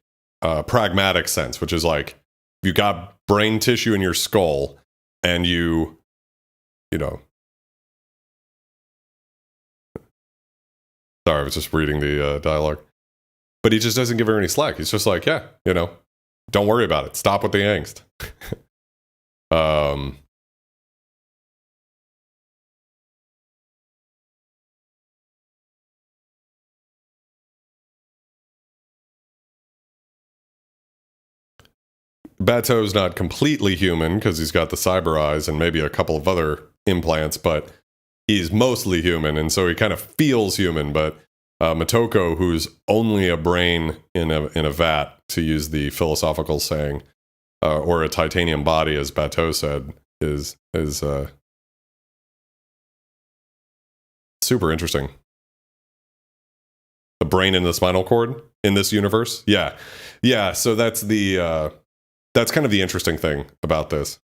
pragmatic sense, which is like, you got brain tissue in your skull and you know, sorry, I was just reading the dialogue. But he just doesn't give her any slack. He's just like, yeah, you know, don't worry about it. Stop with the angst. Bato's not completely human because he's got the cyber eyes and maybe a couple of other implants, but he's mostly human, and so he kind of feels human. But Motoko, who's only a brain in a vat, to use the philosophical saying, or a titanium body, as Bato said, is super interesting. The brain in the spinal cord in this universe, yeah. So that's kind of the interesting thing about this.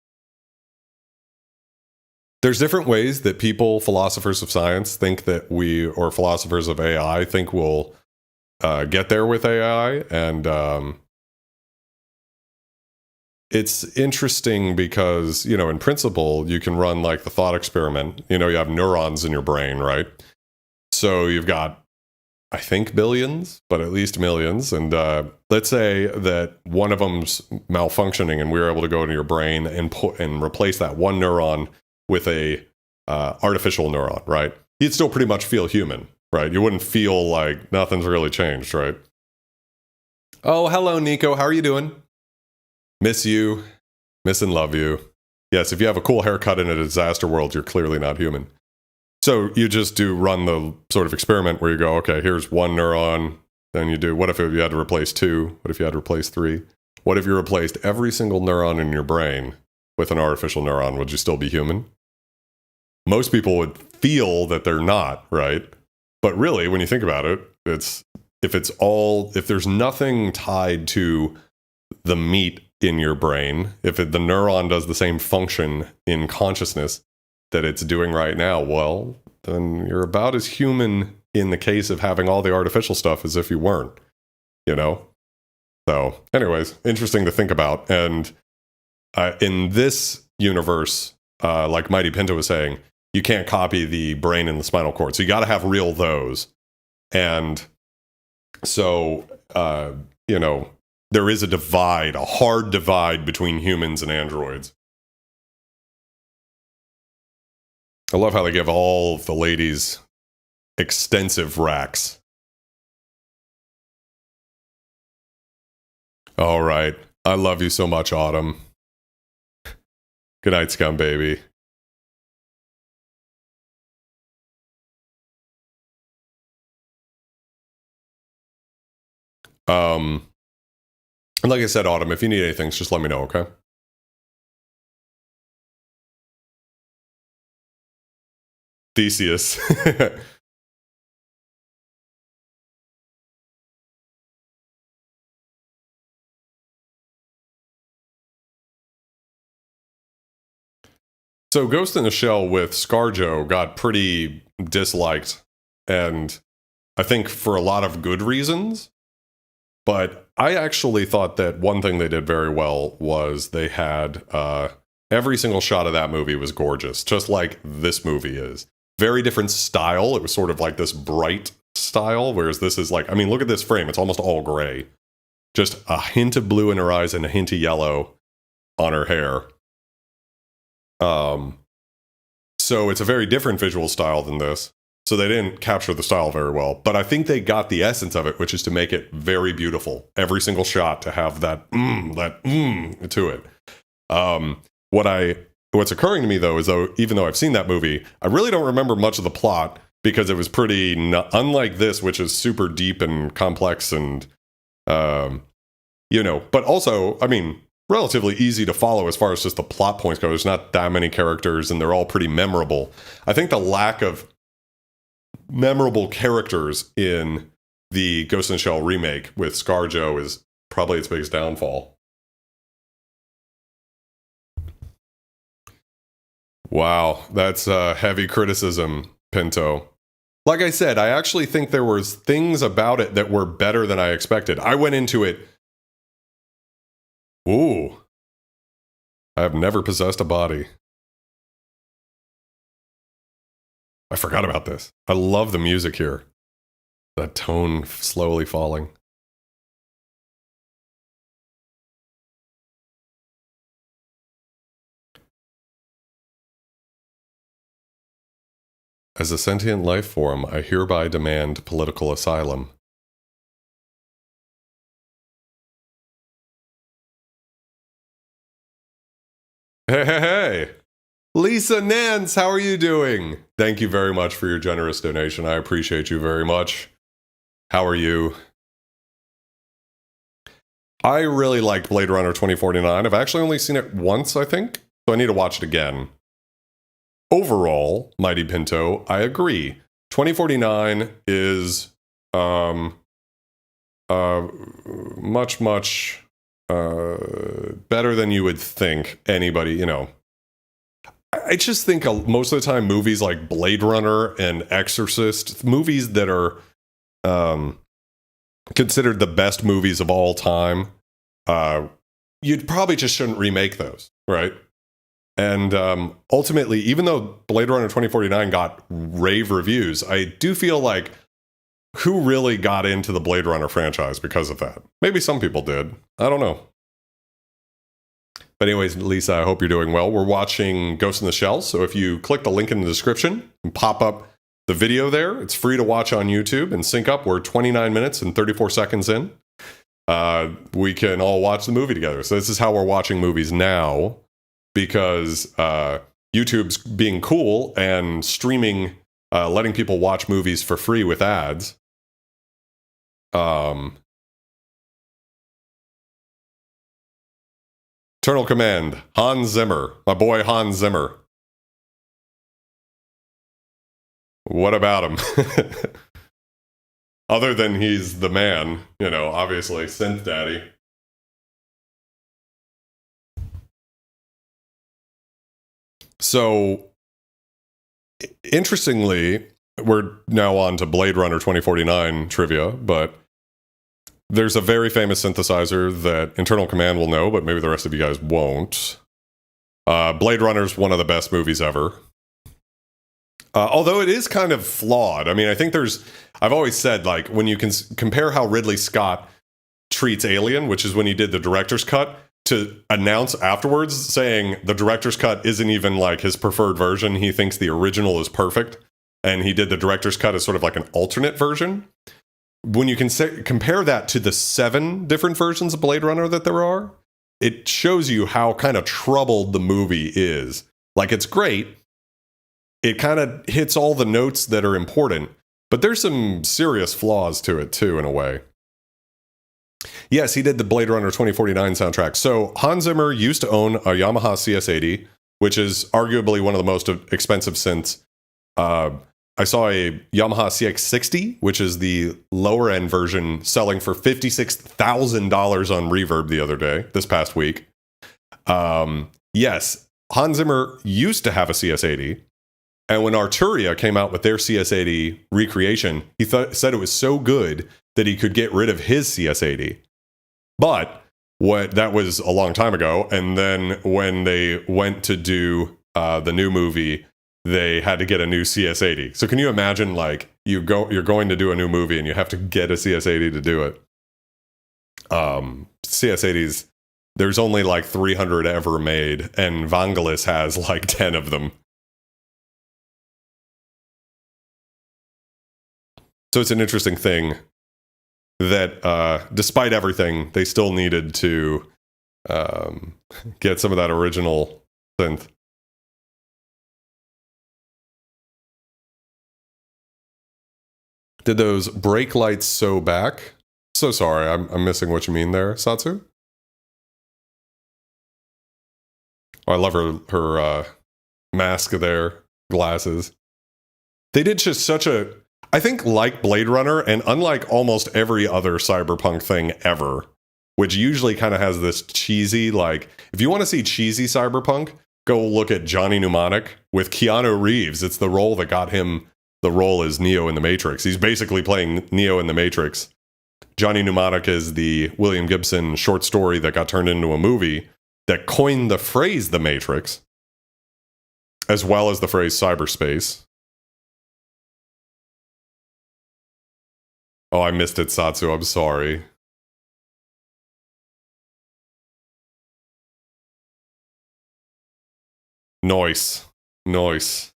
There's different ways that people, philosophers of science, think that or philosophers of AI, think we'll get there with AI. And it's interesting because, you know, in principle, you can run like the thought experiment. You know, you have neurons in your brain, right? So you've got, I think, billions, but at least millions. And let's say that one of them's malfunctioning and we're able to go into your brain and replace that one neuron with a artificial neuron, right? You'd still pretty much feel human, right? You wouldn't feel like nothing's really changed, right? Oh, hello, Nico. How are you doing? Miss you. Miss and love you. Yes, if you have a cool haircut in a disaster world, you're clearly not human. So you just run the sort of experiment where you go, okay, here's one neuron. Then you do, what if you had to replace 2? What if you had to replace 3? What if you replaced every single neuron in your brain with an artificial neuron? Would you still be human? Most people would feel that they're not, right? But really, when you think about it, if there's nothing tied to the meat in your brain, if the neuron does the same function in consciousness that it's doing right now, well, then you're about as human in the case of having all the artificial stuff as if you weren't, you know? So, anyways, interesting to think about. And in this universe, like Mighty Pinto was saying, you can't copy the brain and the spinal cord. So you got to have real those. And so, you know, there is a hard divide between humans and androids. I love how they give all of the ladies extensive racks. All right. I love you so much, Autumn. Good night, Scum Baby. And like I said, Autumn, if you need anything, just let me know, okay? Theseus. So Ghost in the Shell with ScarJo got pretty disliked, and I think for a lot of good reasons. But I actually thought that one thing they did very well was they had every single shot of that movie was gorgeous, just like this movie is. Very different style. It was sort of like this bright style, whereas this is like, I mean, look at this frame. It's almost all gray. Just a hint of blue in her eyes and a hint of yellow on her hair. So it's a very different visual style than this. So they didn't capture the style very well. But I think they got the essence of it, which is to make it very beautiful. Every single shot to have that to it. What's occurring to me, though, is even though I've seen that movie, I really don't remember much of the plot because it was pretty, unlike this, which is super deep and complex and, you know, but also, I mean, relatively easy to follow as far as just the plot points go. There's not that many characters and they're all pretty memorable. I think the lack of memorable characters in the Ghost in the Shell remake with ScarJo is probably its biggest downfall. Wow, that's heavy criticism, Pinto. Like I said, I actually think there was things about it that were better than I expected. I went into it. Ooh, I have never possessed a body. I forgot about this. I love the music here. That tone slowly falling. As a sentient life form, I hereby demand political asylum. Hey, hey, hey! Lisa Nance, how are you doing? Thank you very much for your generous donation. I appreciate you very much. How are you? I really liked Blade Runner 2049. I've actually only seen it once, I think, so I need to watch it again. Overall, Mighty Pinto, I agree. 2049 is much better than you would think anybody, you know. I just think most of the time movies like Blade Runner and Exorcist, movies that are considered the best movies of all time, you'd probably just shouldn't remake those, right? And ultimately, even though Blade Runner 2049 got rave reviews, I do feel like who really got into the Blade Runner franchise because of that? Maybe some people did. I don't know. But anyways, Lisa, I hope you're doing well. We're watching Ghost in the Shell, so if you click the link in the description and pop up the video there, it's free to watch on YouTube and sync up. We're 29 minutes and 34 seconds in. We can all watch the movie together. So this is how we're watching movies now, because YouTube's being cool and streaming, letting people watch movies for free with ads. Eternal Command, Hans Zimmer, my boy Hans Zimmer. What about him? Other than he's the man, you know, obviously, synth daddy. So, interestingly, we're now on to Blade Runner 2049 trivia, but there's a very famous synthesizer that Internal Command will know, but maybe the rest of you guys won't. Blade Runner's one of the best movies ever. Although it is kind of flawed. I mean, I think I've always said, like, when you can compare how Ridley Scott treats Alien, which is when he did the director's cut, to announce afterwards saying the director's cut isn't even like his preferred version. He thinks the original is perfect. And he did the director's cut as sort of like an alternate version. When you can compare that to the 7 different versions of Blade Runner that there are, it shows you how kind of troubled the movie is. Like, it's great. It kind of hits all the notes that are important, but there's some serious flaws to it too, in a way. Yes, he did the Blade Runner 2049 soundtrack. So Hans Zimmer used to own a Yamaha CS80, which is arguably one of the most expensive synths. I saw a Yamaha CX60, which is the lower end version, selling for $56,000 on Reverb this past week. Yes, Hans Zimmer used to have a CS80. And when Arturia came out with their CS80 recreation, he said it was so good that he could get rid of his CS80. But that was a long time ago. And then when they went to do the new movie, they had to get a new CS80. So can you imagine, like, you're going to do a new movie and you have to get a CS80 to do it? CS80s, there's only like 300 ever made, and Vangelis has like 10 of them. So it's an interesting thing that despite everything, they still needed to get some of that original synth. Did those brake lights sew back? So sorry, I'm missing what you mean there, Satsu. Oh, I love her mask there, glasses. They did just such a, I think, like Blade Runner, and unlike almost every other cyberpunk thing ever, which usually kind of has this cheesy, like, if you want to see cheesy cyberpunk, go look at Johnny Mnemonic with Keanu Reeves. It's the role that got him the role as Neo in The Matrix. He's basically playing Neo in The Matrix. Johnny Mnemonic is the William Gibson short story that got turned into a movie that coined the phrase The Matrix, as well as the phrase cyberspace. Oh, I missed it, Satsu. I'm sorry. Noise. Noise.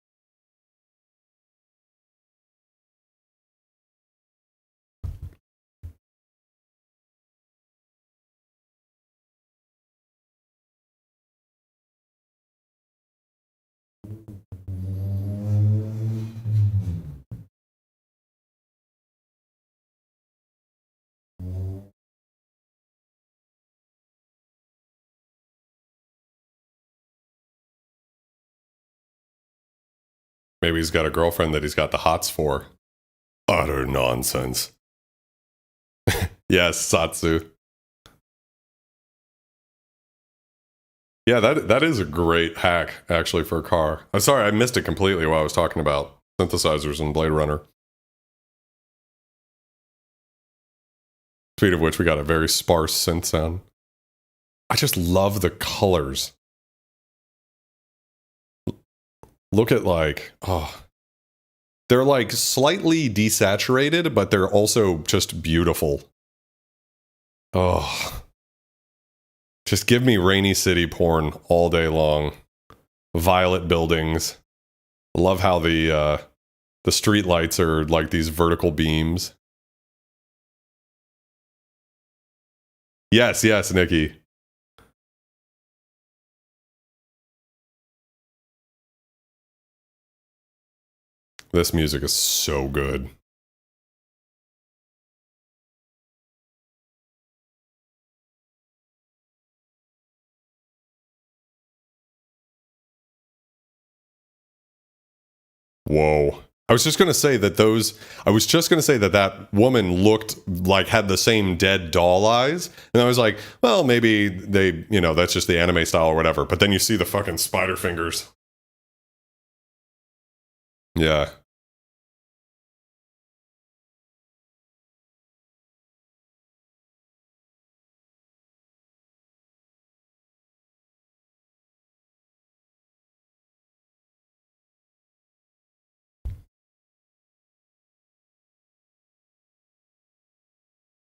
Maybe he's got a girlfriend that he's got the hots for. Utter nonsense. Yes, Satsu. Yeah, that is a great hack, actually, for a car. I'm sorry, I missed it completely while I was talking about synthesizers and Blade Runner. Speaking of which, we got a very sparse synth sound. I just love the colors. Look at they're like slightly desaturated, but they're also just beautiful. Oh, just give me rainy city porn all day long. Violet buildings. Love how the street lights are like these vertical beams. Yes, Nikki. This music is so good. Whoa. I was just going to say that that woman looked like had the same dead doll eyes. And I was like, well, maybe they, that's just the anime style or whatever. But then you see the fucking spider fingers. Yeah.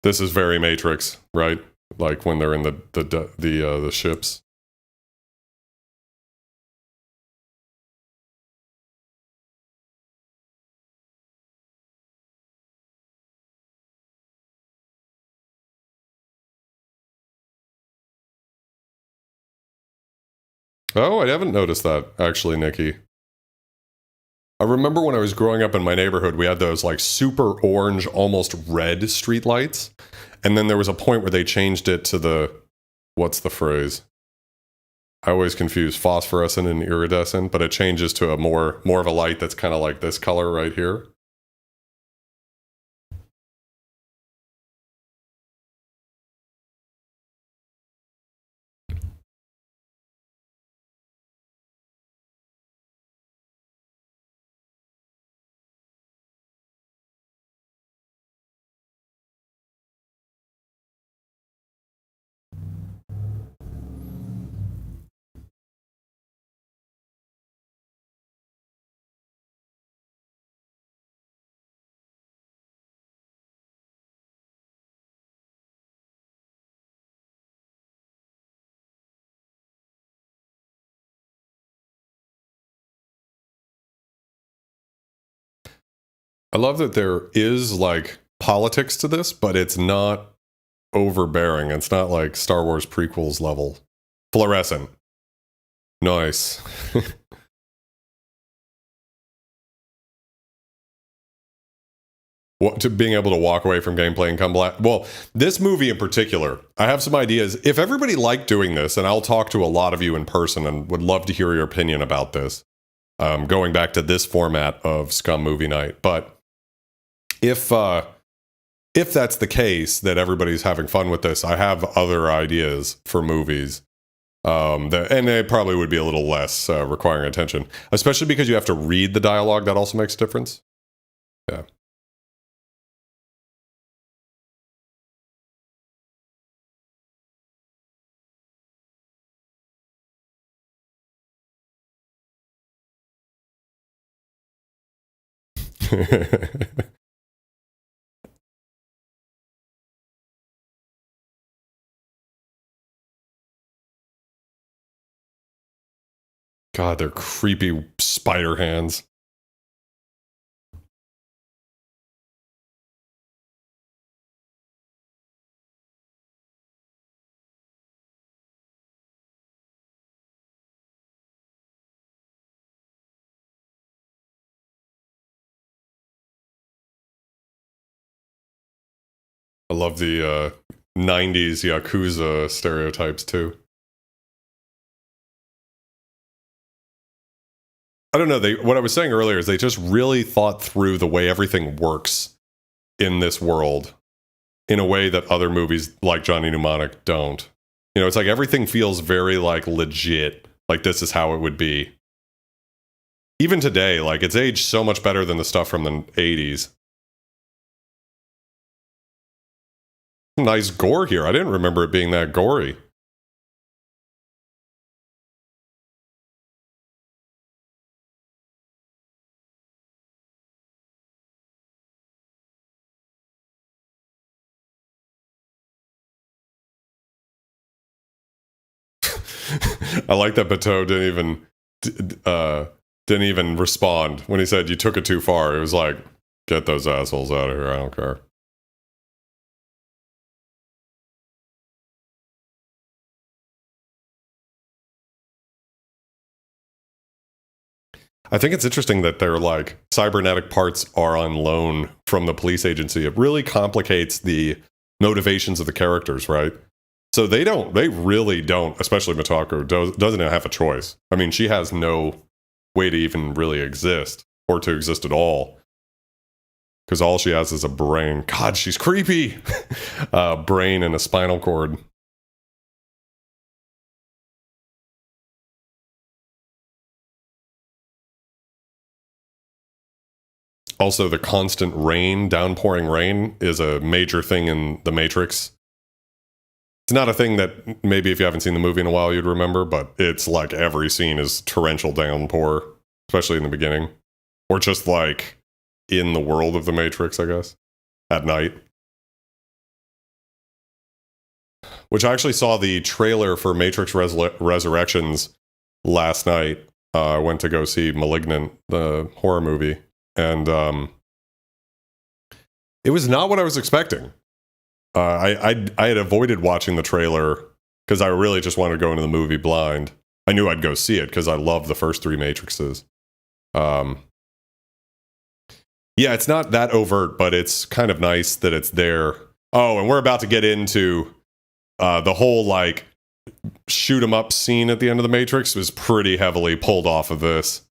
This is very Matrix, right? Like when they're in the ships. Oh, I haven't noticed that, actually, Nikki. I remember when I was growing up in my neighborhood, we had those like super orange, almost red streetlights. And then there was a point where they changed it to what's the phrase? I always confuse phosphorescent and iridescent, but it changes to a more of a light that's kind of like this color right here. I love that there is like politics to this, but it's not overbearing. It's not like Star Wars prequels level. Fluorescent. Nice. To being able to walk away from gameplay and come back. Well, this movie in particular, I have some ideas. If everybody liked doing this, and I'll talk to a lot of you in person and would love to hear your opinion about this, going back to this format of Scum Movie Night. But if that's the case, that everybody's having fun with this, I have other ideas for movies. And it probably would be a little less requiring attention, especially because you have to read the dialogue. That also makes a difference. Yeah. God, they're creepy spider hands. I love the 90s Yakuza stereotypes too. I don't know. What I was saying earlier is they just really thought through the way everything works in this world in a way that other movies like Johnny Mnemonic don't. You know, it's like everything feels very like legit. Like this is how it would be. Even today, like it's aged so much better than the stuff from the 80s. Nice gore here. I didn't remember it being that gory. I like that Bateau didn't even respond when he said you took it too far. It was like, get those assholes out of here. I don't care. I think it's interesting that they're like cybernetic parts are on loan from the police agency. It really complicates the motivations of the characters, right? So they really don't, especially Mitako doesn't have a choice. I mean, she has no way to even really exist or to exist at all because all she has is a brain. God, she's creepy. Brain and a spinal cord. Also, the constant rain, downpouring rain, is a major thing in The Matrix. It's not a thing that maybe if you haven't seen the movie in a while you'd remember, but it's like every scene is torrential downpour, especially in the beginning. Or just like in the world of The Matrix, I guess, at night. Which I actually saw the trailer for Matrix Resurrections last night. I went to go see Malignant, the horror movie. And it was not what I was expecting. I had avoided watching the trailer because I really just wanted to go into the movie blind. I knew I'd go see it because I love the first three Matrixes. Yeah, it's not that overt, but it's kind of nice that it's there. Oh, and we're about to get into the whole like shoot 'em up scene at the end of the Matrix was pretty heavily pulled off of this.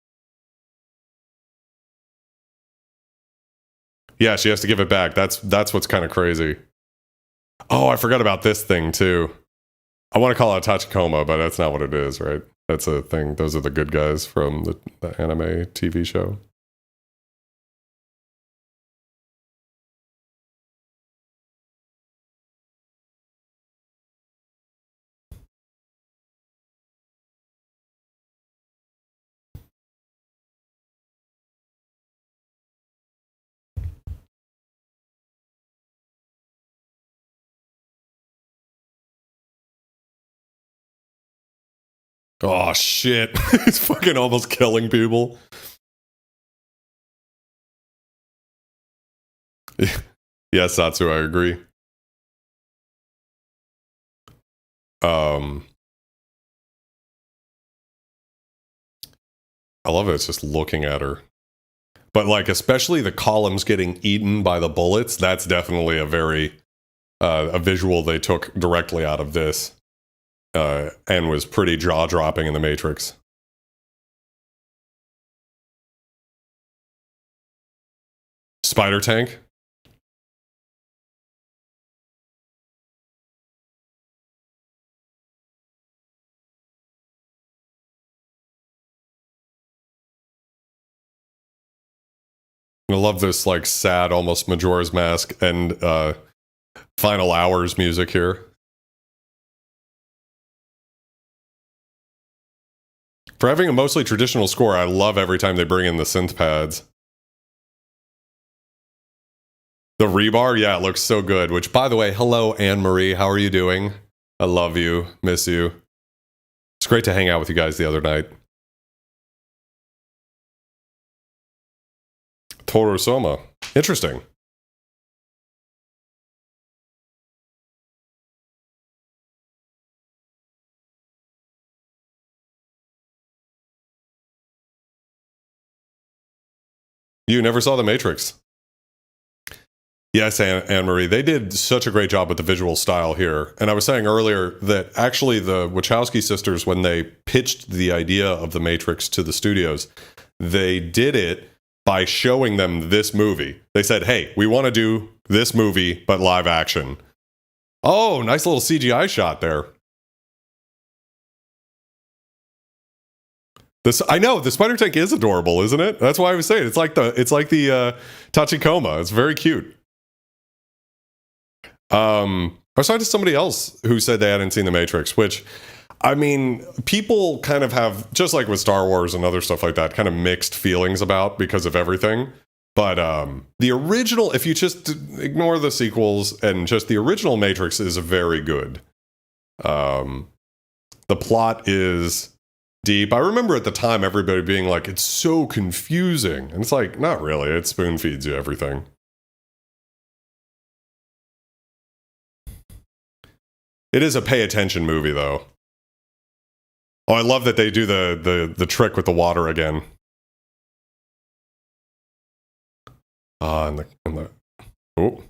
Yeah, she has to give it back. That's what's kind of crazy. Oh, I forgot about this thing too. I want to call it a Tachikoma, but that's not what it is, right? That's a thing. Those are the good guys from the anime TV show. Oh shit! He's fucking almost killing people. Yes, Satsu, I agree. Um, I love it. It's just looking at her, but like especially the columns getting eaten by the bullets. That's definitely a very a visual they took directly out of this, and was pretty jaw dropping in the Matrix. Spider tank. I love this like sad, almost Majora's Mask and Final Hours music here. For having a mostly traditional score, I love every time they bring in the synth pads. The rebar, yeah, it looks so good. Which, by the way, hello, Anne-Marie. How are you doing? I love you. Miss you. It's great to hang out with you guys the other night. Toro Soma. Interesting. You never saw The Matrix? Yes, Anne-Marie. They did such a great job with the visual style here. And I was saying earlier that actually the Wachowski sisters, when they pitched the idea of The Matrix to the studios, they did it by showing them this movie. They said, hey, we want to do this movie, but live action. Oh, nice little CGI shot there. I know the spider tank is adorable, isn't it? That's why I was saying it's like the Tachikoma. It's very cute. I was talking to somebody else who said they hadn't seen The Matrix, which, I mean, people kind of have, just like with Star Wars and other stuff like that, kind of mixed feelings about because of everything. But the original, if you just ignore the sequels and just the original Matrix, is very good. The plot is deep. I remember at the time everybody being like, it's so confusing. And it's like, not really. It spoon feeds you everything. It is a pay attention movie, though. Oh, I love that they do the trick with the water again. And the oh.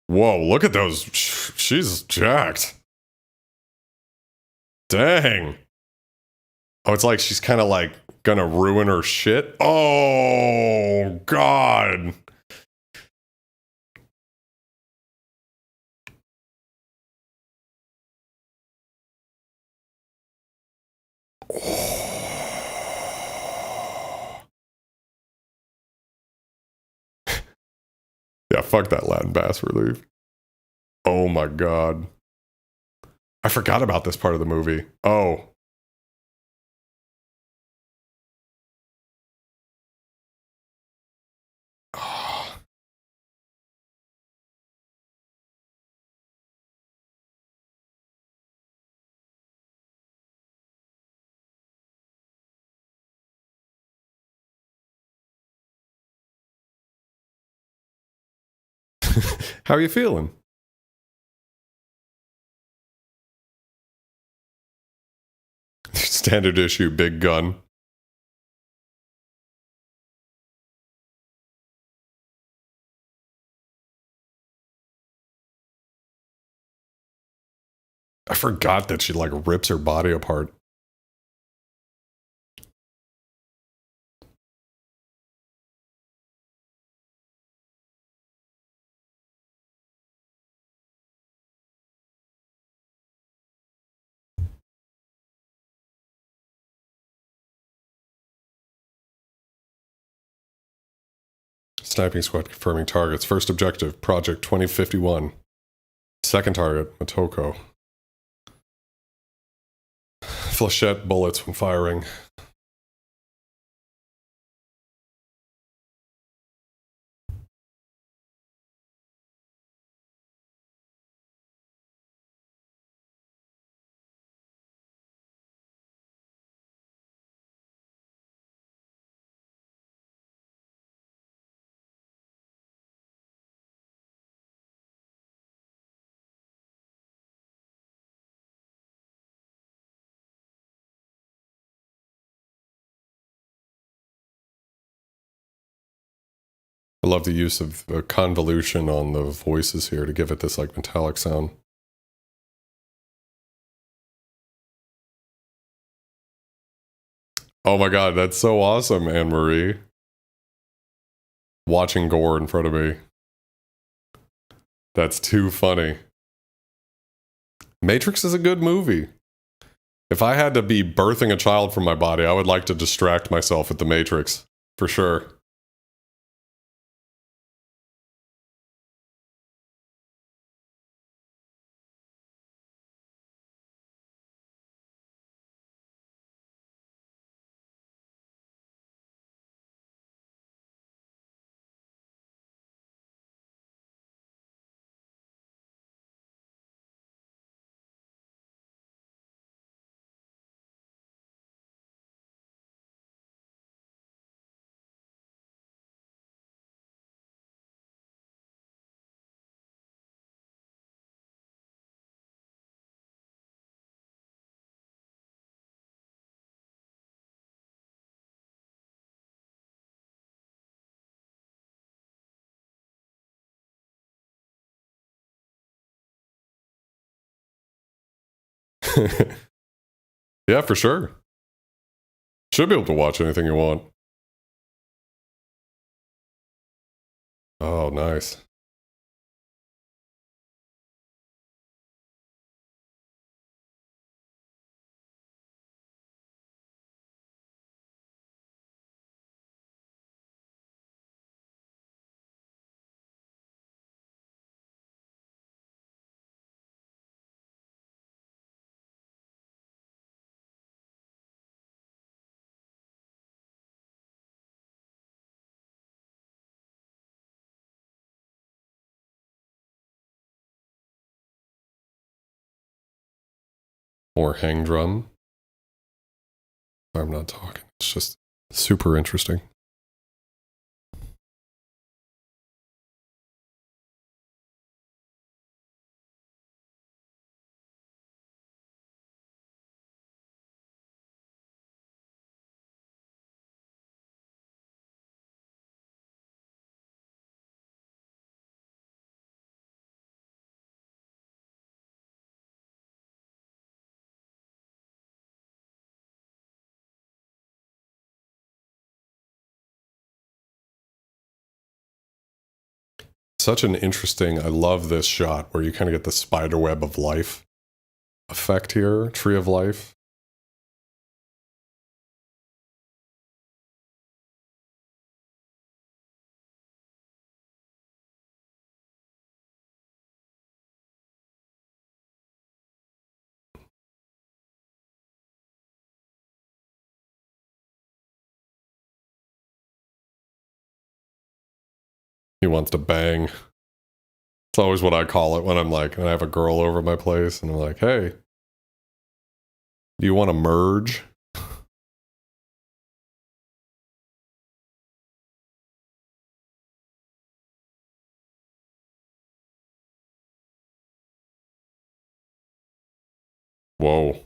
Whoa, look at those. She's jacked. Dang. Oh, it's like she's kind of like gonna ruin her shit. Oh, God. Yeah, fuck that Latin bass relief. Oh my God. I forgot about this part of the movie. Oh. How are you feeling? Standard issue, big gun. I forgot that she like rips her body apart. Sniping squad confirming targets. First objective, Project 2051. Second target, Motoko. Flechette bullets when firing. I love the use of convolution on the voices here to give it this like metallic sound. Oh my God, that's so awesome, Anne-Marie. Watching gore in front of me. That's too funny. Matrix is a good movie. If I had to be birthing a child from my body, I would like to distract myself with the Matrix, for sure. Yeah, for sure. Should be able to watch anything you want. Oh, nice. More hang drum. I'm not talking. It's just super interesting. Such an interesting, I love this shot where you kind of get the spider web of life effect here, tree of life. He wants to bang. It's always what I call it when I'm like, when I have a girl over at my place and I'm like, hey, do you want to merge? Whoa.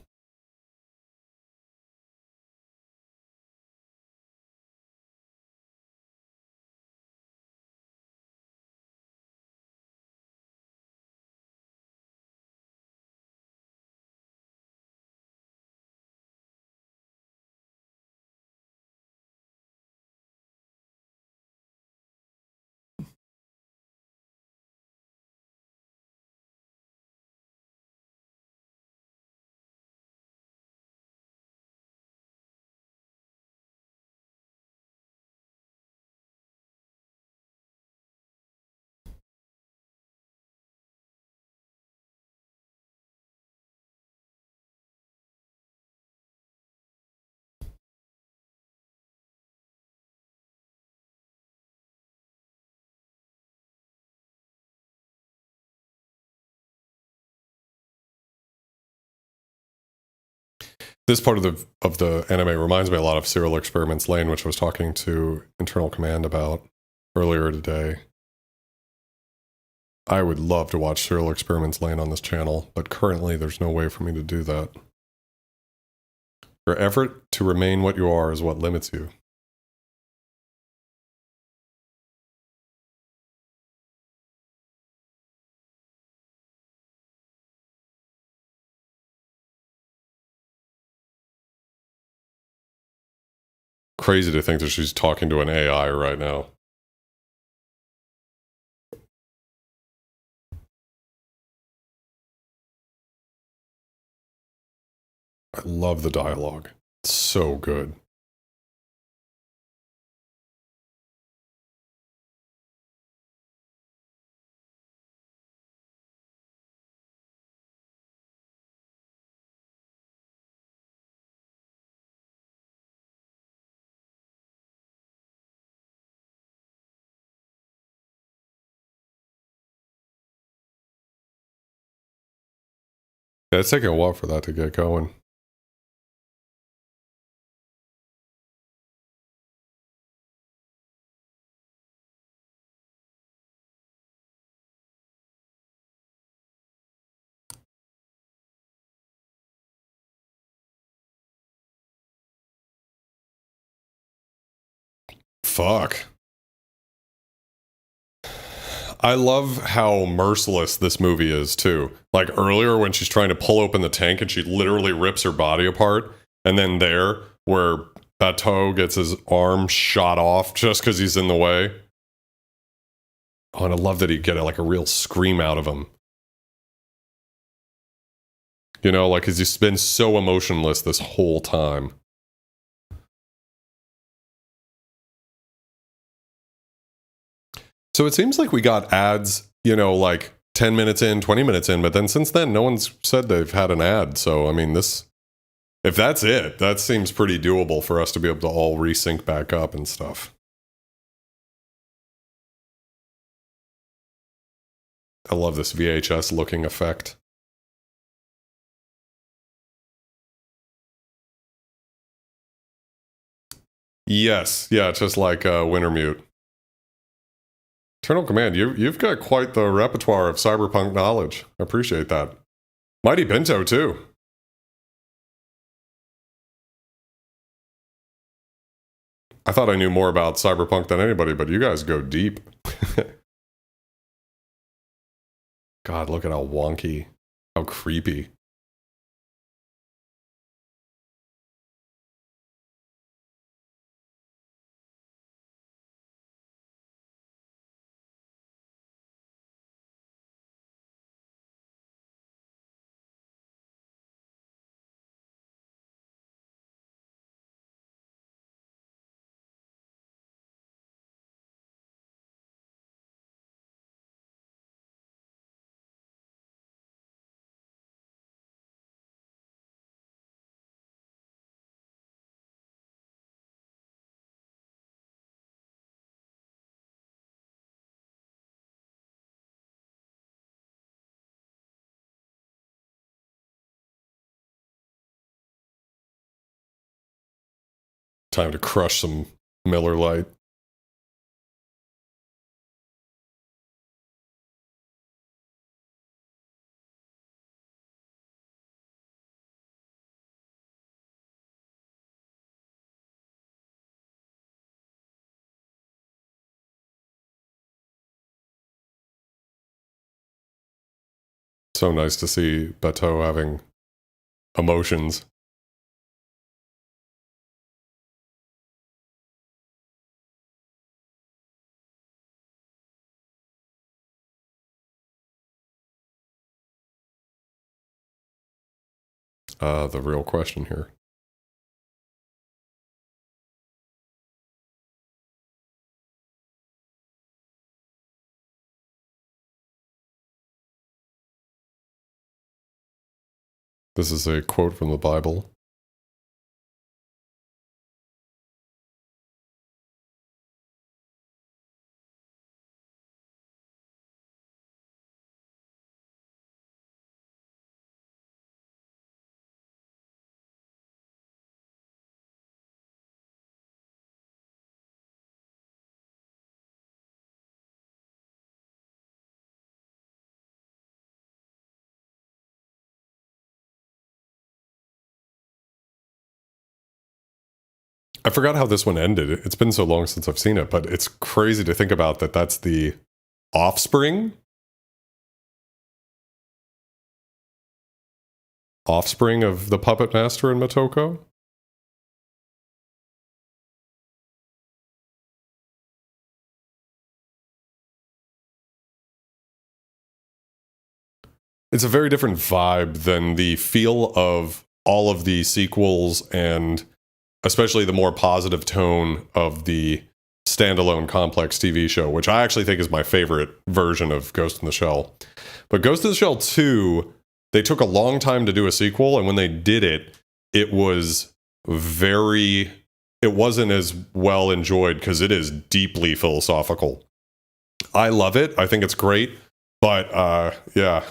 This part of the anime reminds me a lot of Serial Experiments Lane, which I was talking to Internal Command about earlier today. I would love to watch Serial Experiments Lane on this channel, but currently there's no way for me to do that. Your effort to remain what you are is what limits you. Crazy to think that she's talking to an AI right now. I love the dialogue. It's so good. Yeah, it's taking a while for that to get going. Fuck. I love how merciless this movie is, too. Like earlier when she's trying to pull open the tank and she literally rips her body apart. And then there, where Bateau gets his arm shot off just because he's in the way. Oh, and I love that he get like a real scream out of him. You know, like, because he's been so emotionless this whole time. So it seems like we got ads, you know, like 10 minutes in, 20 minutes in, but then since then, no one's said they've had an ad. So, I mean, this, if that's it, that seems pretty doable for us to be able to all resync back up and stuff. I love this VHS looking effect. Yes, yeah, just like Wintermute. Eternal Command, you've got quite the repertoire of cyberpunk knowledge. I appreciate that. Mighty Pinto, too. I thought I knew more about cyberpunk than anybody, but you guys go deep. God, look at how wonky, how creepy. Time to crush some Miller Lite. So nice to see Bateau having emotions. The real question here. This is a quote from the Bible. I forgot how this one ended. It's been so long since I've seen it, but it's crazy to think about that that's the offspring of the puppet master in Motoko. It's a very different vibe than the feel of all of the sequels and especially the more positive tone of the standalone Complex TV show, which I actually think is my favorite version of Ghost in the Shell. But Ghost in the Shell 2, they took a long time to do a sequel, and when they did it, it wasn't as well enjoyed because it is deeply philosophical. I love it. I think it's great. But yeah,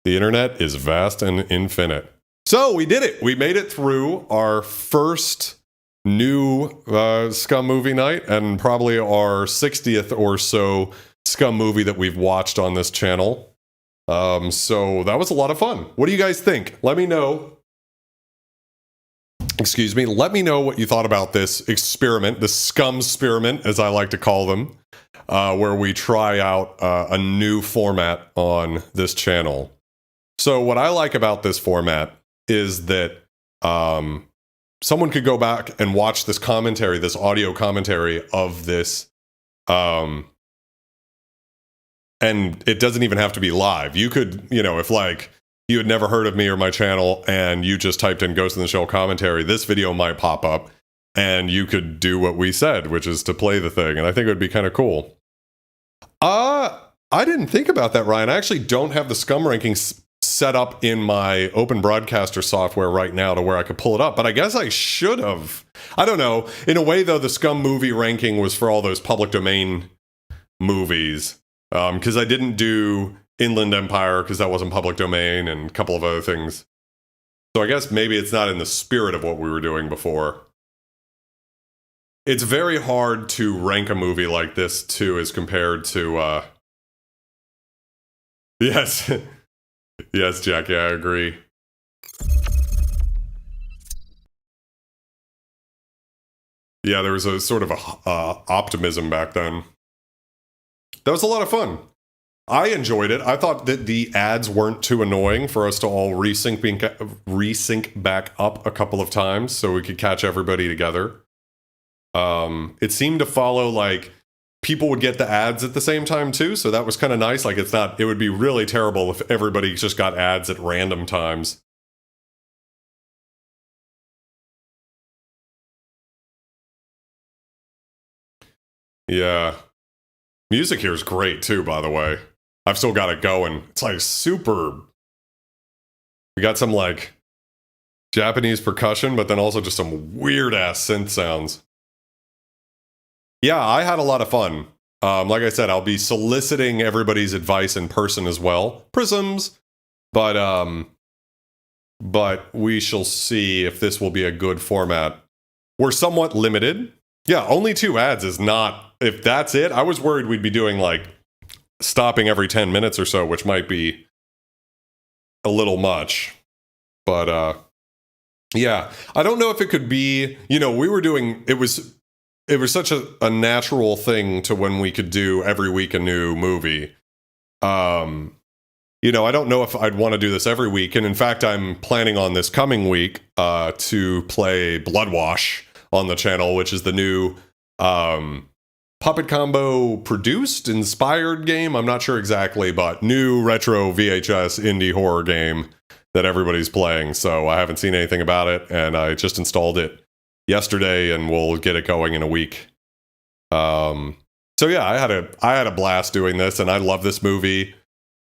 the internet is vast and infinite. So we did it. We made it through our first new SCUM movie night and probably our 60th or so SCUM movie that we've watched on this channel. So that was a lot of fun. What do you guys think? Let me know. Excuse me. Let me know what you thought about this experiment, the SCUM experiment, as I like to call them, where we try out a new format on this channel. So what I like about this format is that someone could go back and watch this commentary, this audio commentary of this, and it doesn't even have to be live. You could, if like you had never heard of me or my channel and you just typed in Ghost in the Shell commentary, this video might pop up and you could do what we said, which is to play the thing. And I think it would be kind of cool. I didn't think about that, Ryan. I actually don't have the SCUM rankings set up in my Open Broadcaster software right now to where I could pull it up, but I guess I should have. I don't know. In a way, though, the SCUM movie ranking was for all those public domain movies, because I didn't do Inland Empire because that wasn't public domain and a couple of other things. So I guess maybe it's not in the spirit of what we were doing before. It's very hard to rank a movie like this, too, as compared to... Yes. Yes, Jackie, I agree. Yeah, there was a sort of optimism back then. That was a lot of fun. I enjoyed it. I thought that the ads weren't too annoying for us to all resync back up a couple of times so we could catch everybody together. It seemed to follow, like, people would get the ads at the same time too, so that was kind of nice. Like, it would be really terrible if everybody just got ads at random times. Yeah. Music here is great too, by the way. I've still got it going. It's like super... We got some like Japanese percussion, but then also just some weird ass synth sounds. Yeah, I had a lot of fun. Like I said, I'll be soliciting everybody's advice in person as well. Prisms. But we shall see if this will be a good format. We're somewhat limited. Yeah, only 2 ads is not... If that's it, I was worried we'd be doing, like, stopping every 10 minutes or so, which might be a little much. But, yeah. I don't know if it could be... we were doing... It was such a natural thing to when we could do every week a new movie. I don't know if I'd want to do this every week. And in fact, I'm planning on this coming week to play Bloodwash on the channel, which is the new Puppet Combo produced, inspired game. I'm not sure exactly, but new retro VHS indie horror game that everybody's playing. So I haven't seen anything about it, and I just installed it yesterday, and we'll get it going in a week. So yeah, I had a blast doing this, and I love this movie.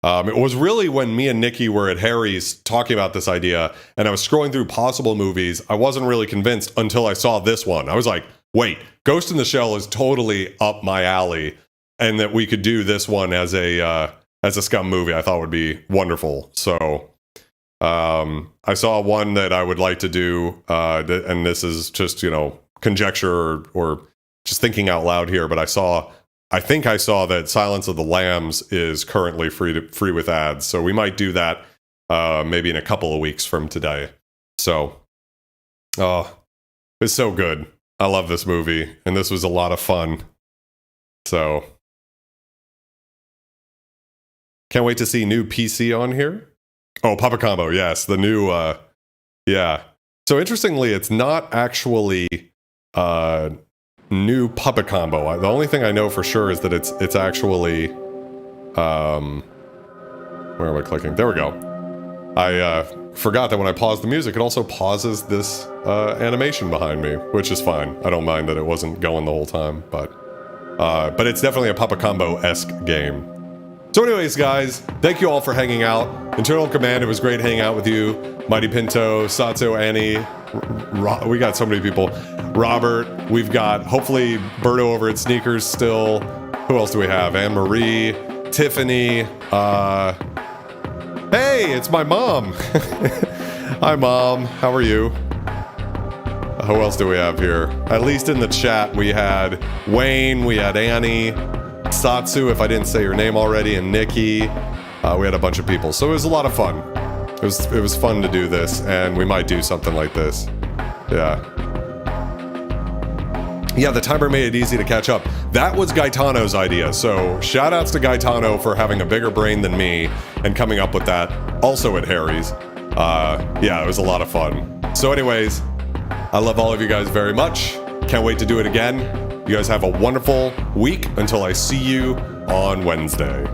It was really when me and Nikki were at Harry's talking about this idea, and I was scrolling through possible movies. I wasn't really convinced until I saw this one. I was like, wait, Ghost in the Shell is totally up my alley, and that we could do this one as a SCUM movie I thought would be wonderful. So I saw one that I would like to do, and this is just, conjecture or just thinking out loud here, but I think I saw that Silence of the Lambs is currently free with ads, so we might do that maybe in a couple of weeks from today. So, it's so good. I love this movie, and this was a lot of fun. So, can't wait to see new PC on here. Oh, Puppet Combo, yes, the new, yeah. So interestingly, it's not actually new Puppet Combo. The only thing I know for sure is that it's actually, where am I clicking? There we go. I forgot that when I pause the music, it also pauses this animation behind me, which is fine. I don't mind that it wasn't going the whole time, but it's definitely a Papa Combo-esque game. So anyways, guys, thank you all for hanging out. Internal Command, it was great hanging out with you. Mighty Pinto, Satsu, Annie, we got so many people. Robert, we've got, hopefully, Berto over at Sneakers still. Who else do we have? Anne-Marie, Tiffany, hey, it's my mom. Hi, Mom. How are you? Who else do we have here? At least in the chat, we had Wayne, we had Annie, Satsu, if I didn't say your name already, and Nikki. We had a bunch of people, so it was a lot of fun. It was fun to do this, and we might do something like this. Yeah. Yeah, the timer made it easy to catch up. That was Gaetano's idea, so shout-outs to Gaetano for having a bigger brain than me and coming up with that, also at Harry's. Yeah, it was a lot of fun. So anyways, I love all of you guys very much. Can't wait to do it again. You guys have a wonderful week until I see you on Wednesday.